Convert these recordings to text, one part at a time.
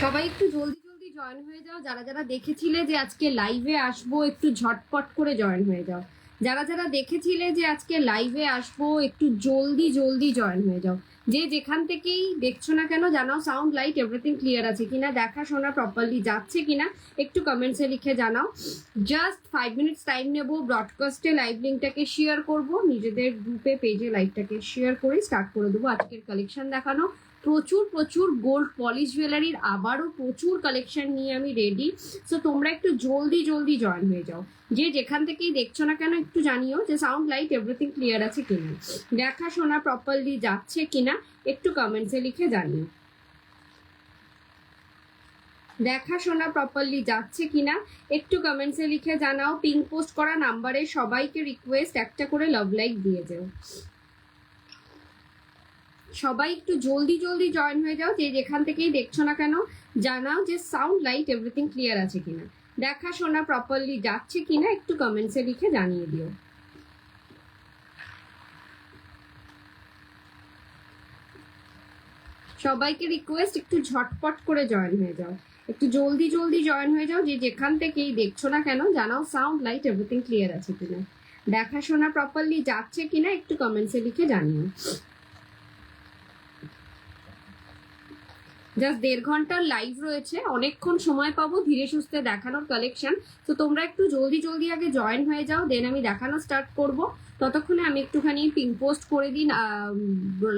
সবাই একটু জলদি জলদি জয়েন হয়ে যাও। যারা যারা দেখেছিলে যে আজকে লাইভে আসবো একটু ঝটপট করে জয়েন হয়ে যাও। যারা যারা দেখেছিলে যে আজকে লাইভে আসবো একটু জলদি জলদি জয়েন হয়ে যাও। যে যেখান থেকেই দেখছো না কেন জানাও সাউন্ড লাইট এভরিথিং ক্লিয়ার আছে কিনা, দেখা শোনা প্রপারলি যাচ্ছে কিনা একটু কমেন্টসে লিখে জানাও। জাস্ট 5 মিনিটস টাইম নেবো। ব্রডকাস্টে লাইভ লিঙ্কটাকে শেয়ার করব, নিজেদের গ্রুপে পেজে লাইভটাকে শেয়ার করে স্টার্ট করে দেবো আজকের কালেকশন দেখানো। প্রচুর প্রচুর গোল্ড পলিশ জুয়েলারির আবারও প্রচুর কালেকশন নিয়ে আমি রেডি। সো তোমরা একটু জলদি জলদি জয়েন হয়ে যাও। যে যেখান থেকেই দেখছো না কেন একটু জানিও যে সাউন্ড লাইট এভরিথিং ক্লিয়ার আছে কিনা, দেখা শোনা প্রপারলি যাচ্ছে কিনা একটু কমেন্টসে লিখে জানিও। দেখা শোনা প্রপারলি যাচ্ছে কিনা একটু কমেন্টসে লিখে জানাও। পিন পোস্ট করা নাম্বারে সবাইকে রিকোয়েস্ট একটা করে লাভ লাইক দিয়ে যাও। সবাই একটু জলদি জলদি জয়েন হয়ে যাও। যে যেখান থেকেই দেখছো না কেন জানাও যে সাউন্ড লাইট এভরিথিং ক্লিয়ার আছে কিনা, দেখা শোনা প্রপারলি যাচ্ছে কিনা একটু কমেন্টসে লিখে জানিয়ে দিও। সবাইকে রিকোয়েস্ট একটু ঝটপট করে জয়েন হয়ে যাও, একটু জলদি জলদি জয়েন হয়ে যাও। যে যেখান থেকেই দেখছো না কেন জানাও সাউন্ড লাইট এভরিথিং ক্লিয়ার আছে কিনা, দেখা শোনা প্রপারলি যাচ্ছে কিনা একটু কমেন্টসে লিখে জানিও। জাস্ট 1.5 ঘন্টার লাইভ রয়েছে, অনেকক্ষণ সময় পাবো ধীরে সুস্থে দেখানোর কালেকশন। তো তোমরা একটু জলদি জলদি আগে জয়েন হয়ে যাও, দেন আমি দেখানো স্টার্ট করব। ততক্ষণে আমি একটুখানি পিন পোস্ট করে দিন,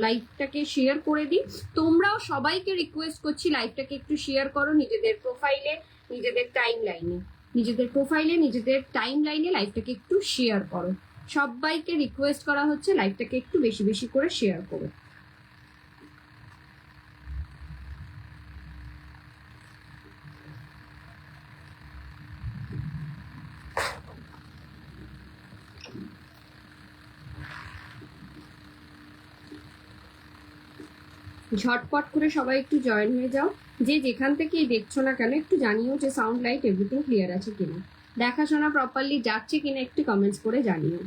লাইভটাকে শেয়ার করে দিই। তোমরাও সবাইকে রিকোয়েস্ট করছি লাইভটাকে একটু শেয়ার করো নিজেদের প্রোফাইলে, নিজেদের টাইম লাইনে, নিজেদের প্রোফাইলে নিজেদের টাইম লাইনে লাইভটাকে একটু শেয়ার করো। সবাইকে রিকোয়েস্ট করা হচ্ছে লাইভটাকে একটু বেশি বেশি করে শেয়ার করো। ঝটপট করে সবাই একটু জয়েন হয়ে যাও। যে যেখান থেকেই দেখছো না কেন একটু জানিও যে সাউন্ড লাইট এভরিথিং ক্লিয়ার আছে কিনা, দেখাশোনা প্রপারলি যাচ্ছে কিনা একটু কমেন্টস করে জানিও।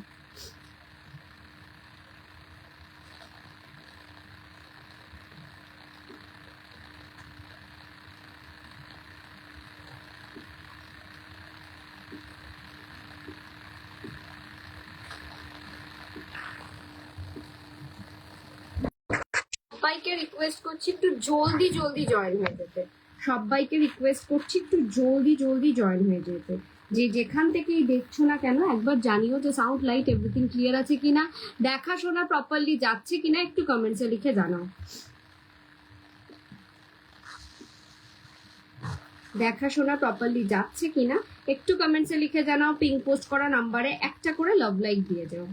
সবাইকে রিকোয়েস্ট করছি একটু জলদি জলদি জয়েন হয়ে যেতে। সবাইকে রিকোয়েস্ট করছি একটু জলদি জলদি জয়েন হয়ে যেতে। যে যেখান থেকেই দেখছো না কেন একবার জানিও যে সাউন্ড লাইট এভরিথিং ক্লিয়ার আছে কিনা, দেখাশোনা প্রপারলি যাচ্ছে কিনা একটু কমেন্টসে লিখে জানাও। দেখাশোনা প্রপারলি যাচ্ছে কিনা একটু কমেন্টসে লিখে জানাও। পিং পোস্ট করা নাম্বারে একটা করে লাভ লাইক দিয়ে যাও।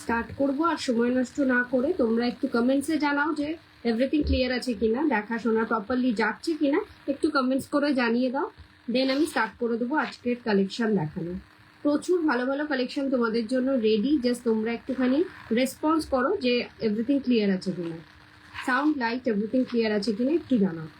স্টার্ট করবো আর সময় নষ্ট না করে তোমরা একটু কমেন্টসে জানাও যে এভরিথিং ক্লিয়ার আছে কিনা, দেখাশোনা প্রপারলি যাচ্ছে কিনা একটু কমেন্টস করে জানিয়ে দাও। দেন আমি স্টার্ট করে দেবো আজকের কালেকশন দেখানো। প্রচুর ভালো ভালো কালেকশন তোমাদের জন্য রেডি, জাস্ট তোমরা একটুখানি রেসপন্স করো যে এভরিথিং ক্লিয়ার আছে কিনা, সাউন্ড লাইট এভরিথিং ক্লিয়ার আছে কিনা একটু জানাও।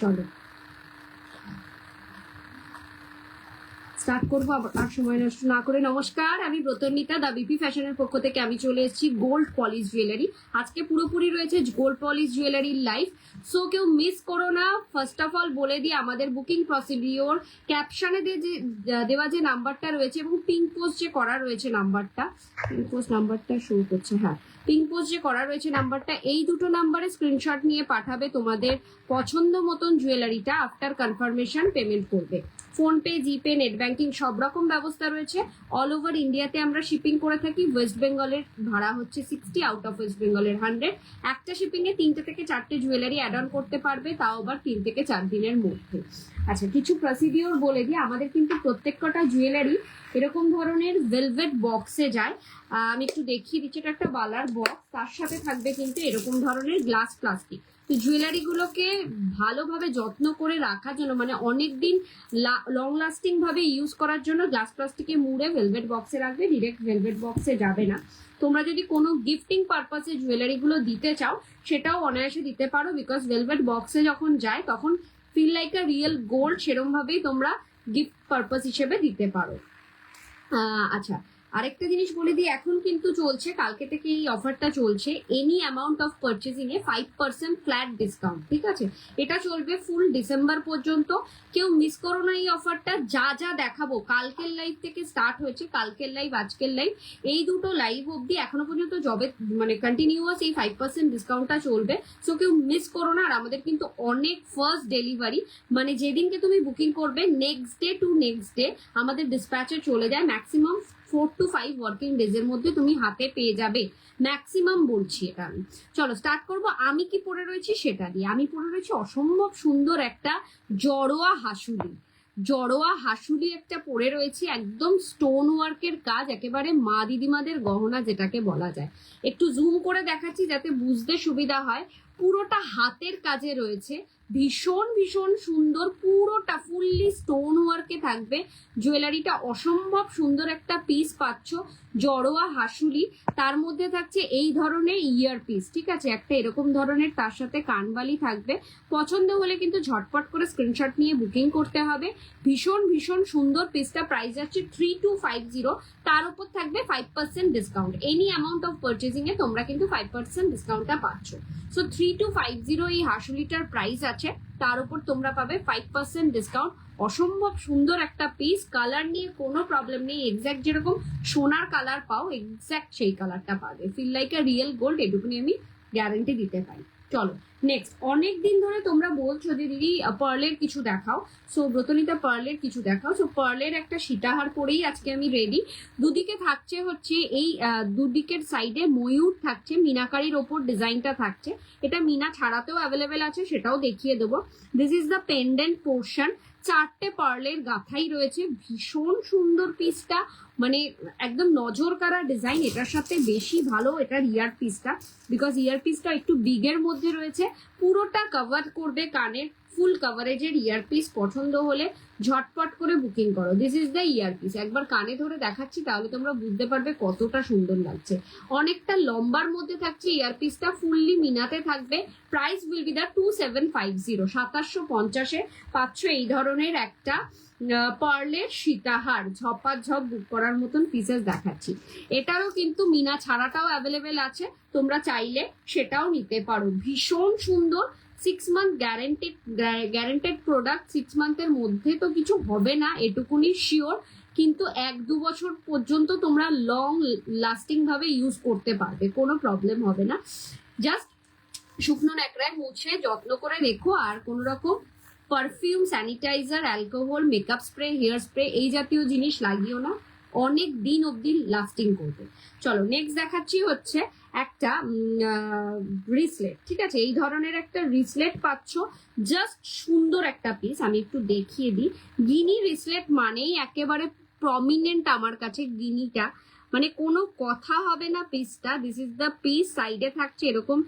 চলো স্টার্ট করবো আর সময় নষ্ট না করে। নমস্কার, আমি ব্রতনিতা, দা বিপি ফ্যাশনের পক্ষ থেকে আমি চলে এসেছি গোল্ড পলিশ জুয়েলারি। আজকে পুরোপুরি রয়েছে গোল্ড পলিশ জুয়েলারির লাইভ। সো কেউ মিস করো না। ফার্স্ট অফ অল বলে দিই আমাদের বুকিং প্রসিডিওর ক্যাপশনে দেওয়া যে নাম্বারটা রয়েছে এবং পিঙ্ক পোস্ট যে করা রয়েছে নাম্বারটা, পিঙ্ক পোস্ট নাম্বারটা শো করছে, হ্যাঁ পিঙ্ক পোস্ট যে করা রয়েছে নাম্বারটা, এই দুটো নাম্বারে স্ক্রিনশট নিয়ে পাঠাবে তোমাদের পছন্দ মতন জুয়েলারিটা। আফটার কনফার্মেশন পেমেন্ট করবে। ফোনপে, জিপে, নেট ব্যাংকিং সব রকম ব্যবস্থা রয়েছে। অল ওভার ইন্ডিয়াতে আমরা শিপিং করে থাকি। ওয়েস্ট বেঙ্গলের ভাড়া হচ্ছে 60, আউট অফ ওয়েস্ট বেঙ্গলের 100। একটা শিপিং এ 3টে থেকে 4টে জুয়েলারি অ্যাড অন করতে পারবে, তাও আবার 3 থেকে 4 দিনের মধ্যে। আচ্ছা, কিছু প্রসিডিওর বলে দিই। আমাদের কিন্তু প্রত্যেক কটা জুয়েলারি এরকম ধরনের ভেলভেট বক্সে যায়। আমি একটু দেখিয়ে দিচ্ছি, এটা একটা বালার বক্স, তার সাথে থাকবে কিন্তু এরকম ধরনের গ্লাস প্লাস্টিক। তো জুয়েলারি গুলোকে ভালোভাবে যত্ন করে রাখার জন্য, মানে অনেকদিন লং লাস্টিং ভাবে ইউজ করার জন্য গ্লাস প্লাস্টিকে মুড়ে ভেলভেট বক্সে রাখবে, ডিরেক্ট ভেলভেট বক্সে যাবে না। তোমরা যদি কোনো গিফটিং পারপাসে জুয়েলারি গুলো দিতে চাও সেটাও অনায়াসে দিতে পারো, বিকজ ভেলভেট বক্সে যখন যায় তখন feel like a real gold, সেরকম ভাবেই তোমরা গিফট পারপাস হিসেবে দিতে পারো। আচ্ছা, আরেকটা জিনিস বলে দিই, এখন কিন্তু চলছে, কালকে থেকে এই অফারটা চলছে, any amount of purchasing A 5% flat discount. ঠিক আছে, এটা চলবে ফুল ডিসেম্বর পর্যন্ত। কেউ মিস করো না এই অফারটা। যা যা দেখাবো, কালকের লাইভ থেকে স্টার্ট হয়েছে, কালকের লাইভ আজকের লাইভ, এই দুটো লাইভ অবধি এখনো পর্যন্ত জবে মানে কন্টিনিউয়াস এই 5% ডিসকাউন্টটা চলবে। সো কেউ মিস করো না। আর আমাদের কিন্তু অনেক ফার্স্ট ডেলিভারি, মানে যেদিনকে তুমি বুকিং করবে next day to next day আমাদের ডিসপ্যাচে চলে যায়। ম্যাক্সিমাম 4 to 5 ওয়ার্কিং ডেজ এর মধ্যে তুমি হাতে পেয়ে যাবে, ম্যাক্সিমাম বলছি এটা আমি। চলো স্টার্ট করব। আমি কি পরে রয়েছি সেটা দিয়ে। আমি পরে রয়েছি অসম্ভব সুন্দর একটা জড়োয়া হাসুলি। জড়োয়া হাসুলি একটা পরে রয়েছে, একদম স্টোন ওয়ার্কের কাজ, একেবারে মা দিদিমাদের গহনা যেটাকে বলা যায়। একটু জুম করে দেখাচ্ছি যাতে বুঝতে সুবিধা হয়। পুরোটা হাতের কাজে রয়েছে, ভীষণ ভীষণ সুন্দর, পুরোটা ফুললি স্টোন ওয়ার্কে থাকবে। জুয়েলারিটা অসম্ভব সুন্দর একটা পিস পাচ্ছ, জড়োয়া হাসুলি। তার মধ্যে থাকছে এই ধরনের ইয়ার পিস, ঠিক আছে, একটা এরকম ধরনের, তার সাথে কানবালি থাকবে। পছন্দ হলে কিন্তু ঝটপট করে স্ক্রিনশট নিয়ে বুকিং করতে হবে। ভীষণ ভীষণ সুন্দর পিসটা। প্রাইস আছে 3250, তার উপর থাকবে 5% discount. Any amount of purchasing এ তোমরা কিন্তু 5% ডিসকাউন্টটা পাচ্ছ। সো 3250 এই হাসুলিটার প্রাইস আছে, তার উপর তোমরা পাবে 5% ডিসকাউন্ট। অসম্ভব সুন্দর একটা পিস। কালার নিয়ে কোনো প্রবলেম নেই, এক্স্যাক্ট যেরকম সোনার কালার পাও এক্স্যাক্ট সেই কালারটা পাবে। Feel like a real gold, এটুকুনি আমি গ্যারান্টি দিতে পারি। চলো নেক্সট। অনেক দিন ধরে তোমরা বলছো যে দিদি পার্লের কিছু দেখাও, সো ব্রতনিতা পার্লের কিছু দেখাও। সো পার্লের একটা সীতাহার পরেই আজকে আমি রেডি। দুদিকে থাকছে হচ্ছে এই দুদিকের সাইডে ময়ূর থাকছে, মিনাকারির ওপর ডিজাইনটা থাকছে। এটা মিনা ছাড়াতেও অ্যাভেলেবেল আছে, সেটাও দেখিয়ে দেবো। This is the pendant portion. 4টে পার্লের গাথাই রয়েছে। ভীষণ সুন্দর পিসটা, মানে একদম নজর কাড়া ডিজাইন। এটার সাথে বেশি ভালো এটার ইয়ার পিসটা, বিকজ ইয়ার পিসটা একটু বিগের মধ্যে রয়েছে। পুরোটা কভার করবে কানের, ফুল কভারেজের ইয়ার পিস। পছন্দ হলে ঝটপট করে বুকিং করো। This is the year piece. একবার কানে ধরে দেখাচ্ছি, তাহলে তোমরা বুঝতে পারবে কতটা সুন্দর লাগছে। অনেকটা লম্বার মধ্যে থাকছে ইয়ার পিসটা, ফুললি মিনাতে থাকবে। প্রাইস উইল বি দ্য 2750, 2750-এ পাচ্ছ এই ধরনের একটা পার্লের সীতাহার। ঝপাঝপ বুক করার মতন পিসেস দেখাচ্ছি। এটারও কিন্তু মিনা ছাড়াটাও অ্যাভেলেবেল আছে, তোমরা চাইলে সেটাও নিতে পারো। ভীষণ সুন্দর। 6 মান্থ গ্যারেন্টেড প্রোডাক্ট। 6 মান্থের মধ্যে তো কিছু হবে না, এটুকুনি শিওর, কিন্তু 1-2 বছর পর্যন্ত তোমরা লং লাস্টিং ভাবে ইউজ করতে পারবে, কোনো প্রবলেম হবে না। জাস্ট শুকনো ন্যাকড়ায় মুছে যত্ন করে রেখো। আর কোনো রকম perfume, sanitiser, alcohol, makeup spray, hair spray এই জাতীয় জিনিস লাগিও না, অনেক দিন অব্দি লাস্টিং করবে। চলো নেক্সট দেখাচ্ছি হচ্ছে একটা রিসলেট। ঠিক আছে, এই ধরনের একটা রিসলেট পাচ্ছ, জাস্ট সুন্দর একটা পিস। আমি একটু দেখিয়ে দিই। গিনি রিসলেট মানেই একেবারে প্রমিনেন্ট আমার কাছে গিনিটা, মানে কোনো কথা হবে না পিসটা। This is the piece. সাইডে থাকছে এরকম,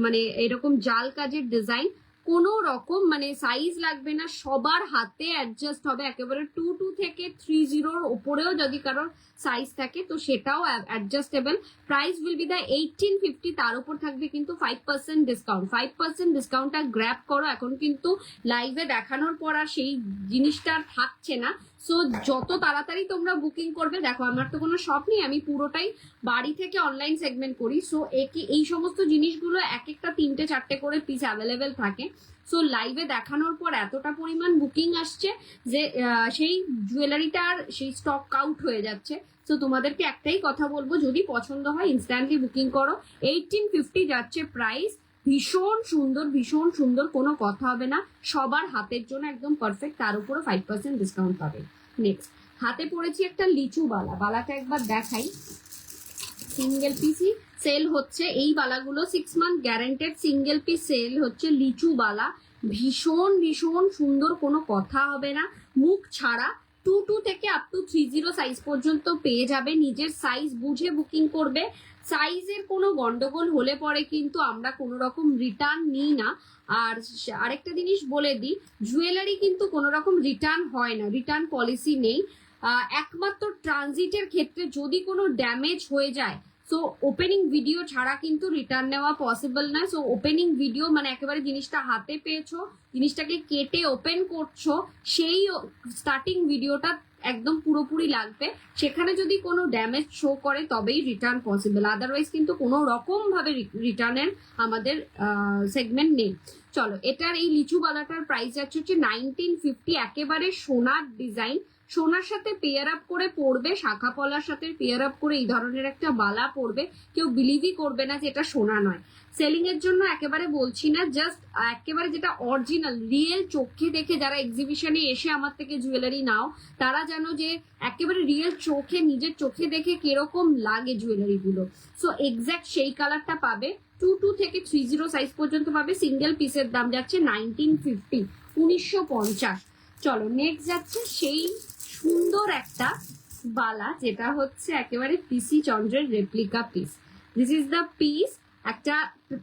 মানে এরকম জাল কাজের ডিজাইন। কোনো রকম মানে সাইজ লাগবে না, সবার হাতে অ্যাডজাস্ট হবে। একেবারে 22 থেকে 30 ওপরেও যদি কারোর সাইজ থাকে তো সেটাও adjustable. Price will be the 1850, তার উপর থাকবে কিন্তু 5% ডিসকাউন্ট। 5% ডিসকাউন্টটা গ্র্যাব করো। এখন কিন্তু লাইভে দেখানোর পর আর সেই জিনিসটা থাকছে না। সো যত তাড়াতাড়ি তোমরা বুকিং করবে, দেখো আমার তো কোনো শপ নেই, আমি পুরোটাই বাড়ি থেকে অনলাইন সেগমেন্ট করি। সো এই সমস্ত জিনিসগুলো এক একটা 3টে 4টে করে পিস অ্যাভেলেবেল থাকে। সো লাইভে দেখানোর পর এতটা পরিমাণ বুকিং আসছে যে সেই জুয়েলারিটার সেই স্টক আউট হয়ে যাচ্ছে। তো তোমাদেরকে একটাই কথা বলবো, যদি পছন্দ হয় ইনস্ট্যান্টলি বুকিং করো। 1850 যাচ্ছে প্রাইস, ভীষণ সুন্দর ভীষণ সুন্দর, কোনো কথা হবে না, সবার হাতের জন্য একদম পারফেক্ট, তার উপরে 5% ডিসকাউন্ট পাবে। নেক্সট হাতে পড়েছি একটা লিচু বালা, বালাটা একবার দেখাই। সিঙ্গেল পিসই সেল হচ্ছে এই বালাগুলো, 6 month guaranteed single piece sale হচ্ছে লিচু বালা, ভীষণ ভীষণ সুন্দর, কোনো কথা হবে না, মুখ ছাড়া 22 থেকে আপ টু 30 সাইজ পর্যন্ত পেয়ে যাবে। নিজের সাইজ বুঝে বুকিং করবে, সাইজের কোনো গন্ডগোল হলে পরে কিন্তু আমরা কোনো রকম রিটার্ন নিই না। আর আরেকটা জিনিস বলে দিই, জুয়েলারি কিন্তু কোনো রকম রিটার্ন হয় না, রিটার্ন পলিসি নেই। একমাত্র ট্রানজিটের ক্ষেত্রে যদি কোনো ড্যামেজ হয়ে যায়, সো ওপেনিং ভিডিও ছাড়া কিন্তু রিটার্ন নেওয়া পসিবল না। সো ওপেনিং ভিডিও মানে একেবারে জিনিসটা হাতে পেয়েছো, জিনিসটাকে কেটে ওপেন করছো, সেই স্টার্টিং ভিডিওটা একদম পুরোপুরি লাগবে। সেখানে যদি কোনো ড্যামেজ শো করে তবেই রিটার্ন পসিবল, আদারওয়াইজ কিন্তু কোনো রকম ভাবে রিটার্নের আমাদের সেগমেন্ট নেই। চলো, এটার এই লিচু বালাটার প্রাইস যাচ্ছে হচ্ছে 1950, একেবারে সোনার ডিজাইন, সোনার সাথে পেয়ার আপ করে পড়বে, শাখা পলার সাথে পেয়ার আপ করে এই ধরনের একটা বালা পড়বে, কেউ বিলিভই করবে না যে এটা সোনা নয়। সেলিং এর জন্য একেবারে বলছি না, জাস্ট একেবারে যেটা অরিজিনাল রিয়েল চোখে দেখে, যারা এক্সিবিশনে এসে আমার থেকে জুয়েলারি নাও তারা জানো যে একেবারে রিয়েল চোখে, নিজের চোখে দেখে কিরকম লাগে জুয়েলারি গুলো। সো এক্স্যাক্ট সেই কালারটা পাবে, 22 থেকে 30 সাইজ পর্যন্ত পাবে। সিঙ্গেল পিসের দাম যাচ্ছে 1950, 1950। চলো নেক্সট যাচ্ছে সেই সুন্দর একটা বালা, যেটা হচ্ছে একেবারে পিসি চন্দ্রের replica piece. This is the piece, একটা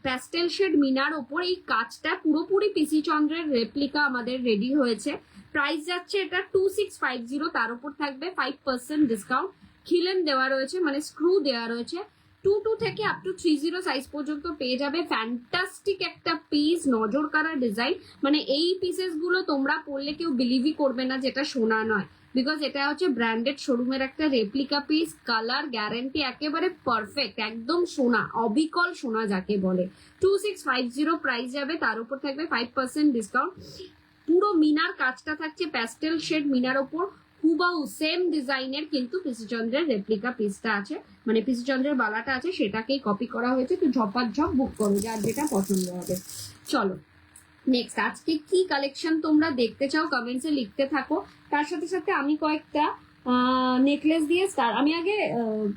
প্যাস্টেল শেড মিনার ওপর এই কাজটা পুরোপুরি পিসি চন্দ্রের রেপ্লিকা আমাদের রেডি হয়েছে। প্রাইস যাচ্ছে এটা 2650, তার উপর থাকবে 5% ডিসকাউন্ট। খিলেন দেওয়া রয়েছে, মানে স্ক্রু দেওয়া রয়েছে। 22 থেকে আপ টু 30 সাইজ পর্যন্ত পেয়ে যাবে। ফ্যান্টাস্টিক একটা পিস, নজর কাড়া ডিজাইন, মানে এই পিসেস গুলো তোমরা পড়লে কেউ বিলিভই করবে না যেটা সোনা নয়, বিকজ এটা হচ্ছে ব্র্যান্ডেড শোরুমের একটা রেপ্লিকা পিস। কালার গ্যারান্টি একেবারে পারফেক্ট, একদম সোনা, অবিকল সোনা যাকে বলে। 2650 প্রাইস যাবে, তার উপর থাকবে 5% ডিসকাউন্ট। পুরো মিনার কাজটা থাকছে প্যাস্টেল শেড মিনার ওপর, হুবাহু সেম ডিজাইনের কিন্তু পিসিচন্দ্রের রেপ্লিকা পিসটা আছে, মানে পিসিচন্দ্রের বালাটা আছে সেটাকেই কপি করা হয়েছে। তো ঝপাঝপ বুক করো যার যেটা পছন্দ হবে। চলো নেক্সট, আজকে কি কালেকশন তোমরা দেখতে চাও কমেন্টসে লিখতে থাকো। তার সাথে সাথে আমি কয়েকটা নেকলেস দিয়ে আমি আগে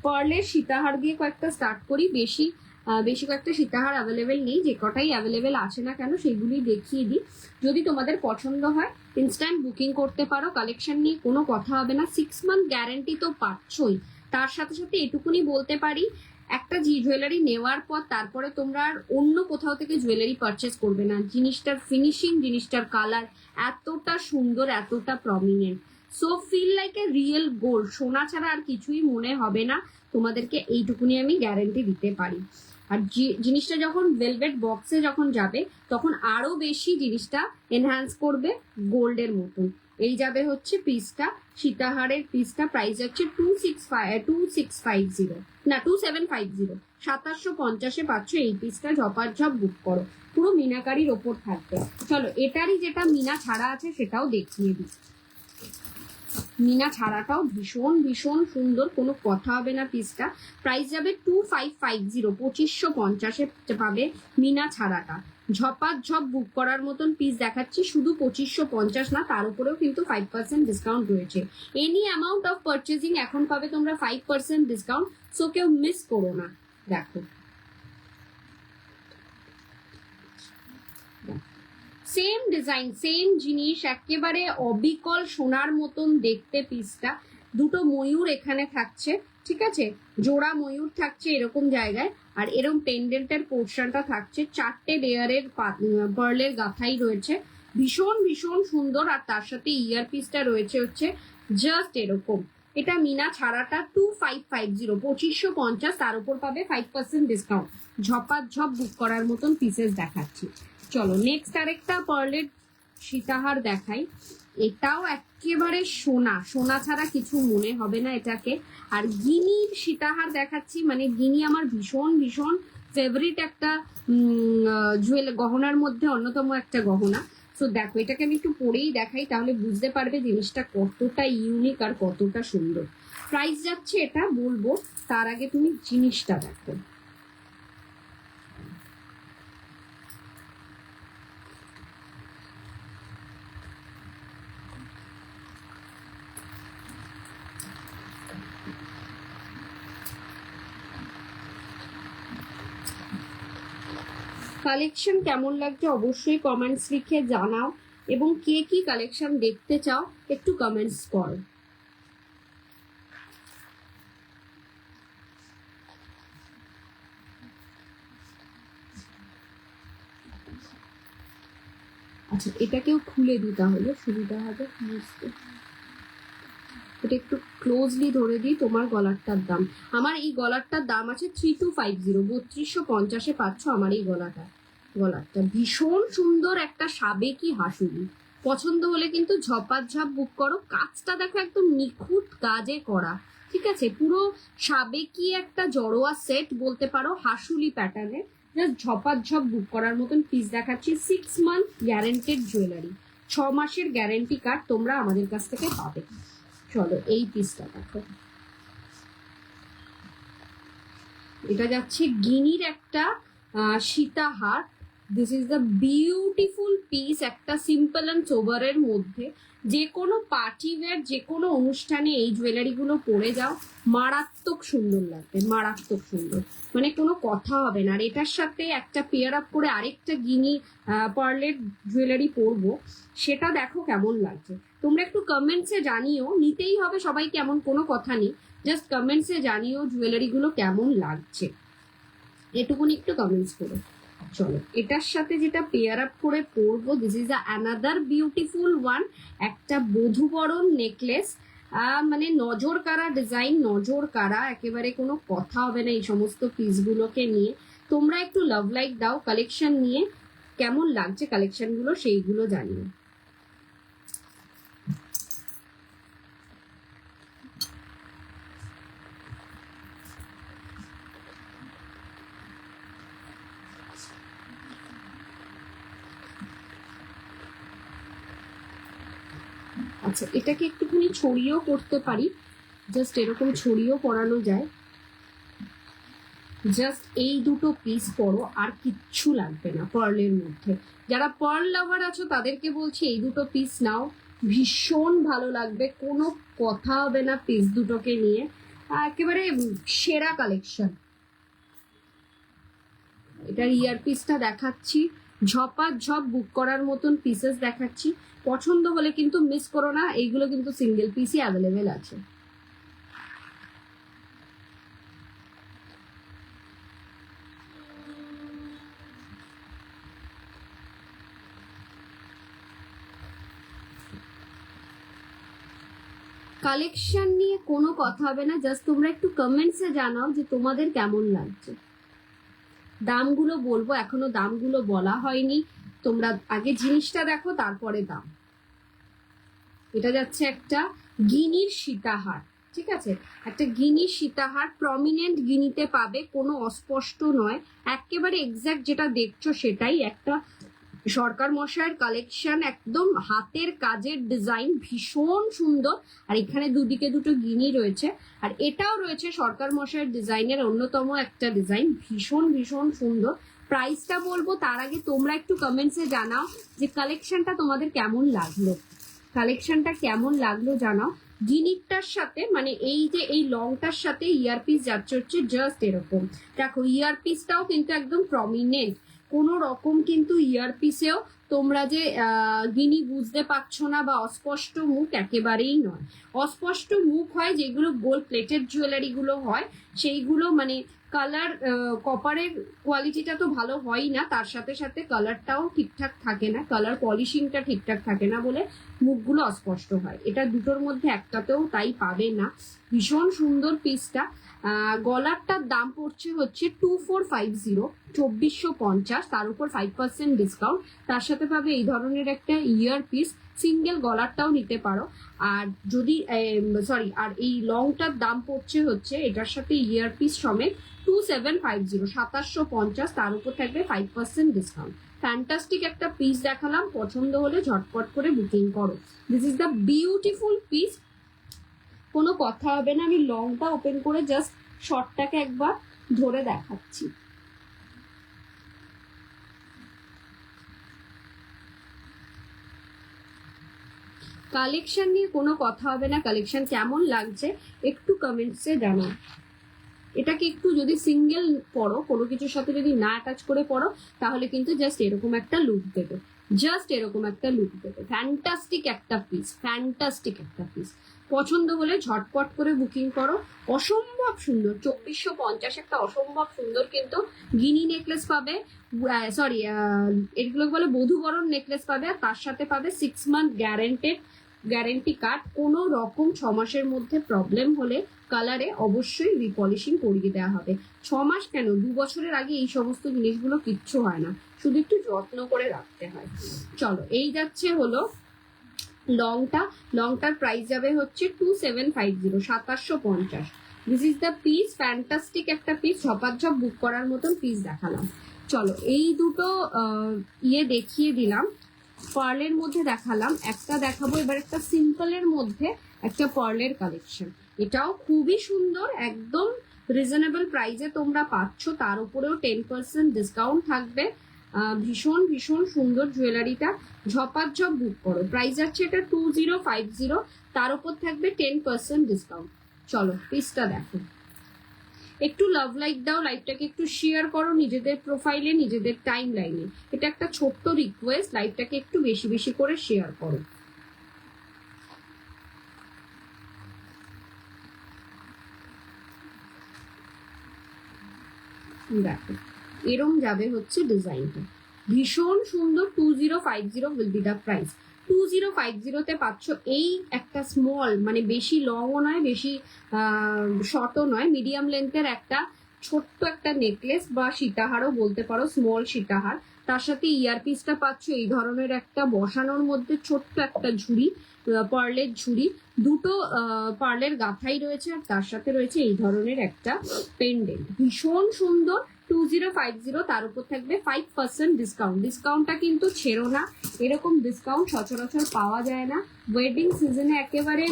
পার্লের সীতাহার দিয়ে কয়েকটা স্টার্ট করি। বেশি কয়েকটা সীতাহার অ্যাভেলেবেল নেই, যে কটাই অ্যাভেলেবেল আছে না কেন সেগুলি দেখিয়ে দিই। যদি তোমাদের পছন্দ হয় ইনস্ট্যান্ট বুকিং করতে পারো, কালেকশন নিয়ে কোনো কথা হবে না। 6 মান্থ গ্যারান্টি তো পাচ্ছই, তার সাথে সাথে এটুকুনি বলতে পারি, একটা জুয়েলারি নেওয়ার পর তারপরে তোমরা আর অন্য কোথাও থেকে জুয়েলারি পারচেস করবে না। জিনিসটার ফিনিশিং, জিনিসটার কালার এতটা সুন্দর, এতটা prominent, so feel like a real gold. সোনা ছাড়া আর কিছুই মনে হবে না, তোমাদেরকে এইটুকুনি আমি গ্যারান্টি দিতে পারি। আর জিনিসটা যখন ভেলভেট বক্সে যখন যাবে তখন আরো বেশি জিনিসটা এনহ্যান্স করবে গোল্ডের মতন। এই যাবে হচ্ছে পিসটা, সীতাহারের পিসটা, প্রাইস হচ্ছে 2650 না 2750, 2750 পাচ্ছ এই পিসটা। ঝপাঝপ বুক করো, পুরো মিনাকারির ওপর থাকবে। চলো এটারই যেটা মিনা ছাড়া আছে সেটাও দেখিয়ে দিই। মিনা ছাড়াটাও ভীষণ ভীষণ সুন্দর, কোনো কথা হবে না পিসটা। প্রাইস যাবে 2550, 2550 পাবে মিনা ছাড়াটা। ঝপাঝপ বুক করার মতন পিস দেখাচ্ছি, শুধু 2550 না, তার উপরেও কিন্তু 5% ডিসকাউন্ট রয়েছে। এনি অ্যামাউন্ট অফ পারচেজিং এখন পাবে তোমরা 5% ডিসকাউন্ট, সো কেউ মিস করো না। দেখো সেম ডিজাইন, সেম জিনিস, একেবারে অবিকল সোনার মতন দেখতে পিসটা। দুটো ময়ূর এখানে থাকছে, ঠিক আছে, জোড়া ময়ূর থাকছে এরকম জায়গায়, আর এরকম পেন্ডেন্টের পোর্শনটা থাকছে। 4টে লেয়ারের পার্লের গাথাই রয়েছে, ভীষণ ভীষণ সুন্দর। আর তার সাথে ইয়ার পিসটা রয়েছে হচ্ছে জাস্ট এরকম। এটা মিনা ছাড়াটা 2550, 2550, তার উপর পাবে 5% ডিসকাউন্ট। ঝপাঝপ বুক করার মতন পিসেস দেখাচ্ছি। চলো নেক্সট আরেকটা পার্লের সীতাহার দেখাই। এটাও একেবারে সোনা, সোনা ছাড়া কিছু মনে হবে না এটাকে। আর গিনির সীতাহার দেখাচ্ছি, মানে গিনি আমার ভীষণ ভীষণ ফেভারিট একটা গহনার মধ্যে অন্যতম একটা গহনা। সো দেখো, এটাকে আমি একটু পরেই দেখাই, তাহলে বুঝতে পারবে জিনিসটা কতটা ইউনিক আর কতটা সুন্দর। প্রাইস যাচ্ছে এটা বলবো, তার আগে তুমি জিনিসটা দেখো। কালেকশন কেমন লাগছে অবশ্যই কমেন্টস লিখে জানাও, এবং কে কি কালেকশন দেখতে চাও একটু কমেন্টস করো। আচ্ছা, এটাকেও খুলে দিই তাহলে সুবিধা হবে বুঝতে। এটা একটু ক্লোজলি ধরে দিই। তোমার গলারটার দাম, আমার এই গলারটার দাম আছে 3250, 3250 পাচ্ছ আমার এই গলারটা ভীষণ সুন্দর একটা সাবেকি হাসুলি। পছন্দ হলে কিন্তু ঝপাঝপ বুক করো। কাজটা দেখো একদম নিখুঁত কাজে করা, ঠিক আছে? পুরো সাবেকি একটা জড়োয়া সেট বলতে পারো, হাসুলি প্যাটার্নে। জাস্ট ঝপাঝপ বুক করার মতন পিস দেখাচ্ছি। 6 মান্থ গ্যারেন্টেড জুয়েলারি, 6 মাসের গ্যারেন্টি কার্ড তোমরা আমাদের কাছ থেকে পাবে। চলো এই পিসটা দেখো, এটা যাচ্ছে গিনির একটা সীতাহার। This is the beautiful piece, একটা সিম্পল অ্যান্ড সোবারের মধ্যে। যে কোনো পার্টি ওয়্যার, যে কোনো অনুষ্ঠানে এই জুয়েলারিগুলো পরে যাও, মারাত্মক সুন্দর লাগবে, মারাত্মক সুন্দর, মানে কোনো কথা হবে না। আর এটার সাথে একটা পেয়ার আপ করে আরেকটা গিনি পার্লের জুয়েলারি পরবো, সেটা দেখো কেমন লাগছে। তোমরা একটু কমেন্টসে জানিও, নিতেই হবে সবাইকে এমন কোনো কথা নেই, জাস্ট কমেন্টসে জানিও জুয়েলারিগুলো কেমন লাগছে, এটুকুনি একটু কমেন্টস করো। চলো এটার সাথে যেটা পেয়ার আপ করে পরবো, this is another beautiful one, একটা বধূবরণ নেকলেস। মানে নজর কাড়া ডিজাইন, নজর কাড়া, একেবারে কোনো কথা হবে না এই সমস্ত পিসগুলোকে নিয়ে। তোমরা একটু লাভ লাইক দাও কালেকশন নিয়ে, কেমন লাগছে কালেকশনগুলো সেইগুলো জানিও। আচ্ছা, এটাকে একটুখানি ছড়িয়েও করতে পারি, জাস্ট এরকম ছড়িয়েও পরানো যায়। জাস্ট এই দুটো পিস পরো, আর কিচ্ছু লাগবে না পার্লের মধ্যে। যারা পার্ল লাভার আছো তাদেরকে বলছি এই দুটো পিস নাও, ভীষণ ভালো লাগবে, কোনো কথা হবে না পিস দুটোকে নিয়ে, একেবারে সেরা কালেকশন। এটার ইয়ার পিসটা দেখাচ্ছি, ঝপাঝপ বুক করার মতন পিসেস দেখাচ্ছি। পছন্দ হলে কিন্তু মিস করো না, এইগুলো কিন্তু সিঙ্গেল পিসই অ্যাভেলেবেল আছে। কালেকশন নিয়ে কোনো কথা হবে না, জাস্ট তোমরা একটু কমেন্টসে জানাও যে তোমাদের কেমন লাগছে। দামগুলো বলবো, এখনো দামগুলো বলা হয়নি, তোমরা আগে জিনিসটা দেখো তারপরে দাম। এটা যাচ্ছে একটা গিনির সীতাহার, ঠিক আছে? একটা গিনির সীতাহার, প্রমিনেন্ট গিনিতে পাবে, কোনো অস্পষ্ট নয়, একেবারে এক্স্যাক্ট যেটা দেখছো সেটাই। একটা সরকার মশাইয়ের কালেকশন, একদম হাতের কাজের ডিজাইন, ভীষণ সুন্দর। আর এখানে দুদিকে দুটো গিনি রয়েছে, আর এটাও রয়েছে সরকার মশাইয়ের ডিজাইনের অন্যতম একটা ডিজাইন, ভীষণ ভীষণ সুন্দর। প্রাইসটা বলবো তার আগে তোমরা একটু কমেন্টসে জানাও যে কালেকশনটা তোমাদের কেমন লাগলো, কালেকশনটা কেমন লাগলো জানাও। গিনিকটার সাথে মানে এই যে এই লংটার সাথে ইয়ারপিস যাচ্ছে হচ্ছে জাস্ট এরকম। দেখো ইয়ারপিসটাও কিন্তু একদম প্রমিনেন্ট, কোনো রকম কিন্তু ইয়ারপিসেও তোমরা যে গিনি বুঝতে পারছো না বা অস্পষ্ট মুখ, একেবারেই নয়। অস্পষ্ট মুখ হয় যেগুলো গোল্ড প্লেটেড জুয়েলারিগুলো হয়, সেইগুলো মানে কালার, কপারের কোয়ালিটিটা তো ভালো হয়ই না, তার সাথে সাথে কালারটাও ঠিকঠাক থাকে না, কালার পলিশিংটা ঠিকঠাক থাকে না বলে মুখগুলো অস্পষ্ট হয়। এটা দুটোর মধ্যে একটাতেও তাই পাবে না। ভীষণ সুন্দর পিসটা। গলারটার দাম পড়ছে হচ্ছে 2450, 2450, তার উপর 5% ডিসকাউন্ট। তার সাথে পাবে এই ধরনের একটা ইয়ার পিস, সিঙ্গেল গলারটাও নিতে পারো। আর যদি সরি, আর এই লংটার দাম পড়ছে হচ্ছে এটার সাথে ইয়ারপিস সমেত 2750, 2750, তার উপর থাকবে 5% ডিসকাউন্ট। ফ্যান্টাস্টিক একটা পিস দেখালাম, পছন্দ হলে ঝটপট করে বুকিং করো। This is the beautiful piece, কোনো কথা হবে না। আমি লংটা ওপেন করে জাস্ট শর্টটাকে একবার ধরে দেখাচ্ছি। কালেকশন নিয়ে কোনো কথা হবে না, কালেকশন কেমন লাগছে একটু কমেন্টসে জানাও। এটাকে একটু যদি সিঙ্গেল পরো, কোনো কিছুর সাথে যদি না অ্যাটাচ করে পরো, তাহলে কিন্তু জাস্ট এরকম একটা লুক দেবে, জাস্ট এরকম একটা লুক দেবে। ফ্যান্টাস্টিক একটা পিস, ফ্যান্টাস্টিক একটা পিস। পছন্দ হলে ঝটপট করে বুকিং করো। অসম্ভব সুন্দর 2450 একটা অসম্ভব সুন্দর কিন্তু গিনি নেকলেস পাবে, সরি এগুলো বলে বধূবরণ নেকলেস পাবে, আর তার সাথে পাবে 6 মান্থ গ্যারেন্টি কার্ড। কোনো রকম 6 মাসের মধ্যে প্রবলেম হলে কালারে অবশ্যই রিপলিশিং করিয়ে দেওয়া হবে। 6 মাস কেন, 2 বছরের আগে এই সমস্ত জিনিসগুলো কিচ্ছু হয় না, শুধু একটু যত্ন করে রাখতে হয়। চলো, এই যাচ্ছে হলো লংটার প্রাইস যাবে হচ্ছে 2750, 2750। This is the piece, fantastic একটা পিস, ঝপাঝপ বুক করার মতন পিস দেখালাম। চলো, এই দুটো দেখিয়ে দিলাম, পার্লের মধ্যে দেখালাম, একটা দেখাবো এবার একটা সিম্পলের মধ্যে একটা পার্লের কালেকশন। এটাও খুবই সুন্দর, একদম রিজনেবল প্রাইসে তোমরা পাচ্ছ, তার উপরেও 10% ডিসকাউন্ট থাকবে। ভীষণ ভীষণ সুন্দর জুয়েলারিটা, ঝপাঝপ বুক করো। প্রাইস আছে এটা 2050, তার উপর থাকবে 10% ডিসকাউন্ট। চলো পিসটা দেখো, একটু লাভ লাইক দাও, লাইভটাকে একটু শেয়ার করো নিজেদের প্রোফাইলে, নিজেদের টাইম লাইনে। এটা একটা ছোট্ট রিকোয়েস্ট, লাইভটাকে একটু বেশি বেশি করে শেয়ার করো। দেখো এরম যাবে হচ্ছে ডিজাইনটা, ভীষণ সুন্দর। 2050 উইল বি দ্য প্রাইস। 2050 পাচ্ছ এই একটা স্মল, মানে বেশি লংও নয় বেশি শর্টও নয়, মিডিয়াম লেন্থের একটা ছোট্ট একটা নেকলেস বা সীতাহারও বলতে পারো, স্মল সীতাহার। তার সাথে ইয়ারপিসটা পাচ্ছ এই ধরনের একটা বসানোর মধ্যে ছোট্ট একটা ঝুড়ি, পার্লের ঝুড়ি, দুটো পার্লের গাঁথাই রয়েছে, আর তার সাথে রয়েছে এই ধরনের একটা পেন্ডেন্ট, ভীষণ সুন্দর। 2050, তার উপর থাকবে 5% ডিসকাউন্ট। ডিসকাউন্টটা কিন্তু ছেড়ো না, এরকম ডিসকাউন্ট সচরাচর পাওয়া যায় না। ওয়েডিং সিজনে একেবারে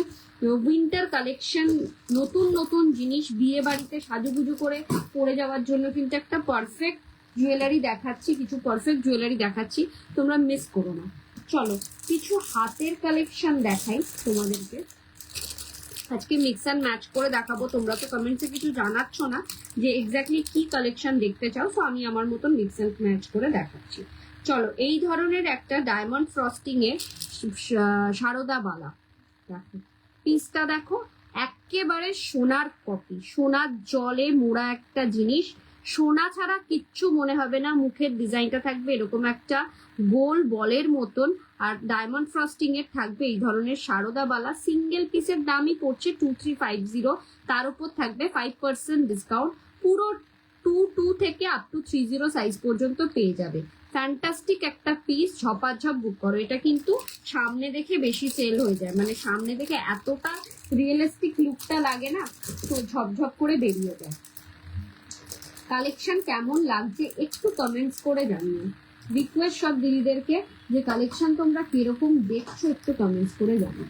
উইন্টার কালেকশন, নতুন নতুন জিনিস বিয়ে বাড়িতে সাজুগুজু করে পরে যাওয়ার জন্য কিন্তু একটা পারফেক্ট জুয়েলারি দেখাচ্ছি, কিছু পারফেক্ট জুয়েলারি দেখাচ্ছি, তোমরা মিস করো না। চলো কিছু হাতের কালেকশন দেখাই তোমাদেরকে, আজকে মিক্স অ্যান্ড ম্যাচ করে দেখাবো। তোমরা তো কমেন্টসে কিছু জানাচ্ছ না যে এক্স্যাক্টলি কি কালেকশন দেখতে চাও, তো আমি আমার মতন মিক্স অ্যান্ড ম্যাচ করে দেখাচ্ছি। চলো, এই ধরনের একটা ডায়মন্ড ফ্রস্টিং এর সারদা বালা দেখো, পিসটা দেখো, একেবারে সোনার কপি, সোনার জলে মোড়া একটা জিনিস, সোনা ছাড়া কিচ্ছু মনে হবে না। মুখের ডিজাইনটা থাকবে এরকম একটা গোল বলের মতন, আর ডায়মন্ড ফ্রস্টিং এর থাকবে এই ধরনের সারদা বালা। সিঙ্গেল পিসের দামই পড়ছে 2350, তার উপর থাকবে 5% ডিসকাউন্ট। পুরো 22 থেকে আপ টু 30 সাইজ পর্যন্ত পেয়ে যাবে। ফ্যান্টাস্টিক একটা পিস, ঝপাঝপ বুক করো। এটা কিন্তু সামনে দেখে বেশি সেল হয়ে যায়, মানে সামনে দেখে এতটা রিয়েলিস্টিক লুকটা লাগে না, তো ঝপঝপ করে বেরিয়ে যায়। কালেকশন কেমন লাগছে একটু কমেন্টস করে জানিও। রিকোয়েস্ট সব দিদিদেরকে যে কালেকশন তোমরা কিরকম দেখছো একটু কমেন্টস করে জানিও।